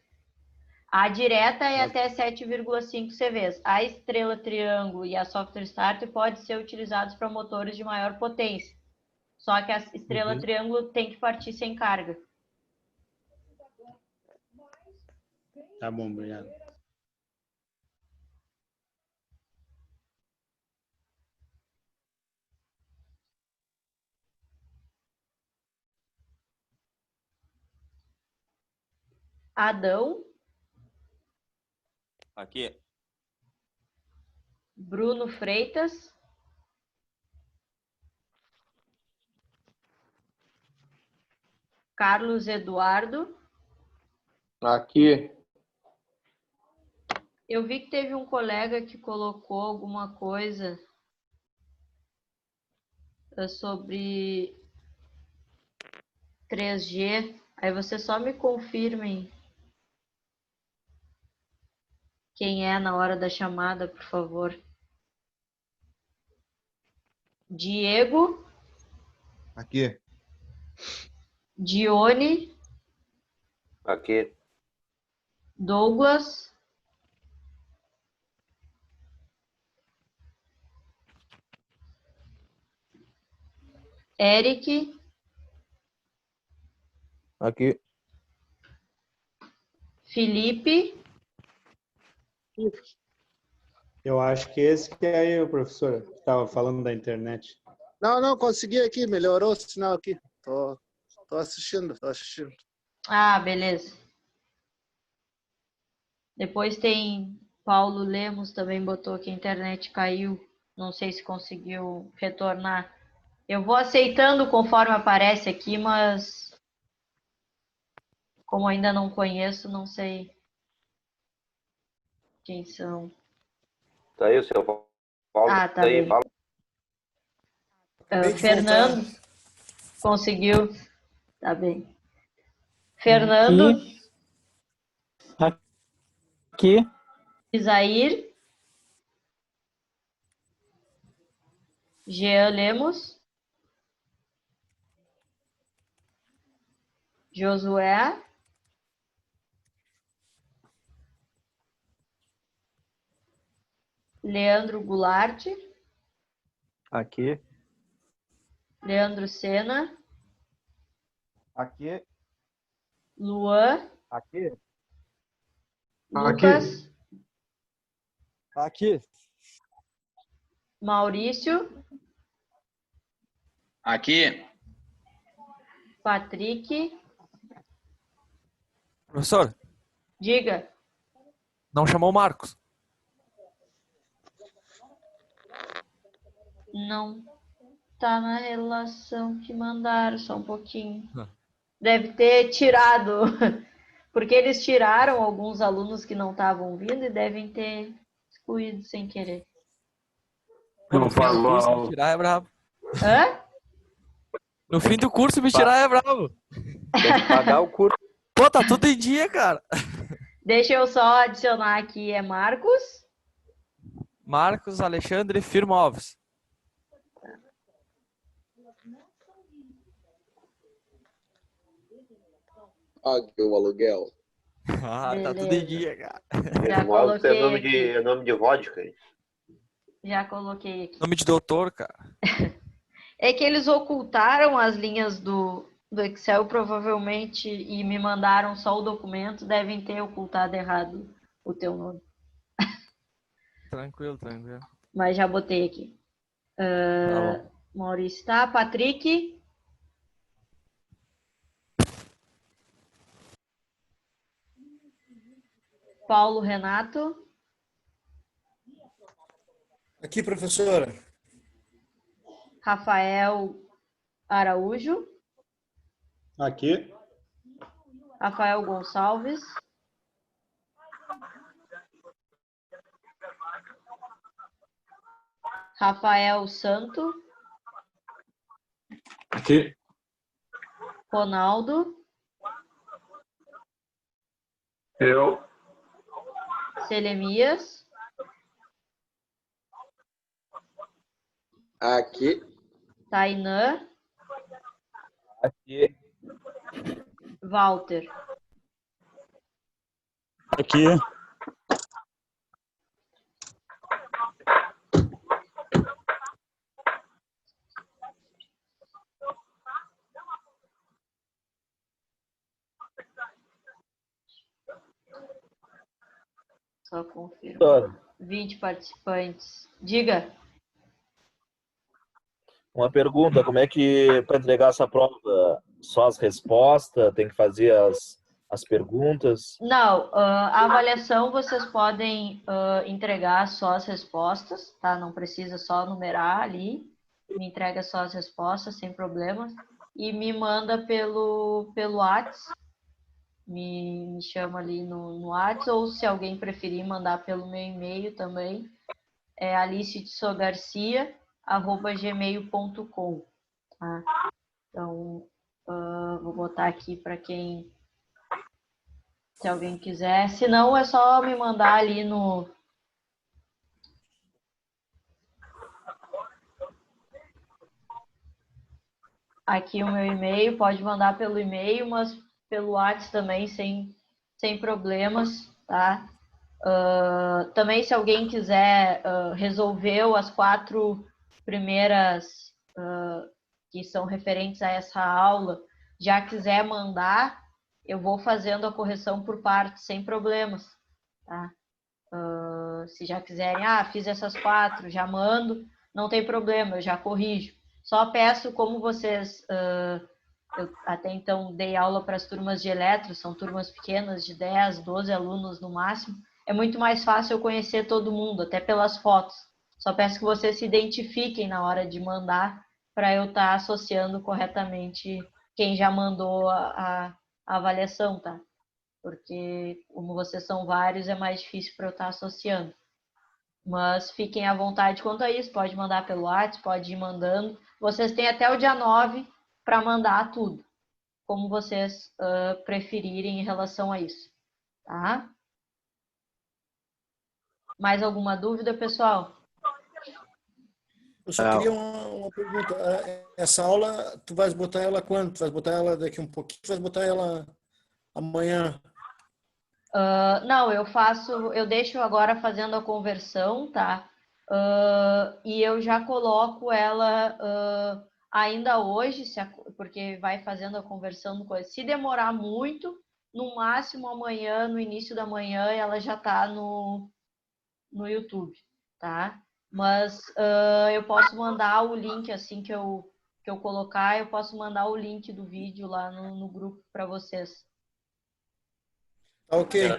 A direta é até 7,5 CVs. A estrela triângulo e a software start pode ser utilizados para motores de maior potência. Só que a estrela triângulo tem que partir sem carga. Tá bom, obrigado. Adão. Aqui. Bruno Freitas. Carlos Eduardo. Aqui. Eu vi que teve um colega que colocou alguma coisa sobre 3G. Aí você só me confirmem quem é na hora da chamada, por favor. Diego. Aqui. Dione. Aqui. Douglas. Eric. Aqui. Felipe. Eu acho que esse que é aí, o professor, que estava falando da internet. Não, consegui aqui, melhorou o sinal aqui. Tô assistindo. Ah, beleza. Depois tem Paulo Lemos, também botou que a internet caiu. Não sei se conseguiu retornar. Eu vou aceitando conforme aparece aqui, mas como ainda não conheço, não sei quem são. Tá aí o seu Paulo. Ah, tá bem. Fala. Fernando conseguiu. Tá bem. Fernando. Aqui. Isair. Jean Lemos. Josué. Leandro Goulart. Aqui. Leandro Sena. Aqui. Luan. Aqui. Lucas. Aqui. Maurício. Aqui. Patrick. Professor, Diga. não chamou o Marcos? Não tá na relação que mandaram, só um pouquinho. Deve ter tirado, porque eles tiraram alguns alunos que não estavam vindo e devem ter excluído sem querer. No fim do curso, me tirar é brabo. Hã? No fim do curso, me tirar é brabo. Tem que pagar o curso. Pô, tá tudo em dia, cara. Deixa eu só adicionar aqui, é Marcos. Marcos Alexandre Firmoves. Pague o aluguel. Ah, tá tudo em dia, cara. Já coloquei É nome de vodka. Já coloquei aqui. Nome de doutor, cara. É que eles ocultaram as linhas do Excel, provavelmente, e me mandaram só o documento, devem ter ocultado errado o teu nome. Tranquilo, tranquilo. Mas já botei aqui. Tá bom. Maurício tá. Patrick. Paulo Renato. Aqui, professora. Rafael Araújo. Aqui. Rafael Gonçalves. Rafael Santo. Aqui. Ronaldo. Eu. Selemias. Aqui. Tainã. Aqui. Walter. Aqui. Só confirma. 20 participantes. Diga. Uma pergunta, como é que para entregar essa prova, só as respostas, tem que fazer as perguntas? Não, a avaliação vocês podem entregar só as respostas, tá? Não precisa só numerar ali. Me entrega só as respostas, sem problemas. E me manda pelo WhatsApp. Me chama ali no WhatsApp, ou se alguém preferir mandar pelo meu e-mail também, é alicetsogarcia@gmail.com, tá? Então, vou botar aqui para quem, se alguém quiser. Se não, é só me mandar ali no... Aqui o meu e-mail, pode mandar pelo e-mail, mas pelo WhatsApp também, sem problemas, tá? Também, se alguém quiser, resolveu as 4 primeiras que são referentes a essa aula, já quiser mandar, eu vou fazendo a correção por partes, sem problemas, tá? Se já quiserem, fiz essas 4, já mando, não tem problema, eu já corrijo. Só peço, como vocês... eu até então dei aula para as turmas de eletro, são turmas pequenas, de 10, 12 alunos no máximo. É muito mais fácil eu conhecer todo mundo, até pelas fotos. Só peço que vocês se identifiquem na hora de mandar, para eu estar associando corretamente quem já mandou a avaliação, tá? Porque, como vocês são vários, é mais difícil para eu estar associando. Mas fiquem à vontade quanto a isso, pode mandar pelo WhatsApp, pode ir mandando. Vocês têm até o dia 9 para mandar tudo, como vocês preferirem em relação a isso, tá? Mais alguma dúvida, pessoal? Eu só queria uma pergunta. Essa aula, tu vais botar ela quando? Tu vais botar ela daqui um pouquinho? Tu vais botar ela amanhã? Não, eu deixo agora fazendo a conversão, tá? E eu já coloco ela ainda hoje, porque vai fazendo a conversão no coisa. Se demorar muito, no máximo amanhã, no início da manhã, ela já tá no YouTube, tá? Mas eu posso mandar o link, assim que eu colocar, eu posso mandar o link do vídeo lá no grupo para vocês. Ok,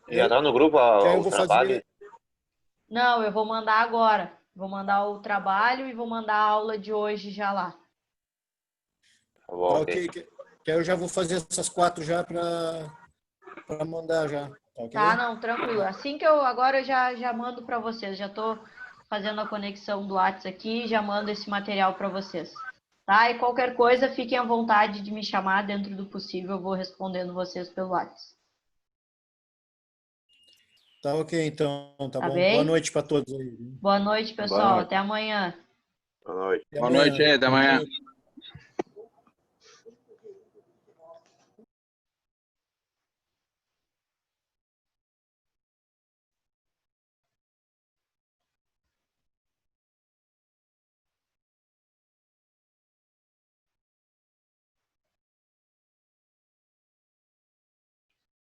Já tá no grupo o trabalho? Não, eu vou mandar agora. Vou mandar o trabalho e vou mandar a aula de hoje já lá. Tá bom, ok. Que eu já vou fazer essas 4 já para mandar já. Tá, não, tranquilo. Assim que agora eu já mando para vocês. Já tô fazendo a conexão do WhatsApp aqui e já mando esse material para vocês. Tá? E qualquer coisa, fiquem à vontade de me chamar dentro do possível. Eu vou respondendo vocês pelo WhatsApp. Tá ok, então. Tá bom. Bem? Boa noite para todos aí. Boa noite, pessoal. Boa noite. Até amanhã. Boa noite. Boa noite, até amanhã.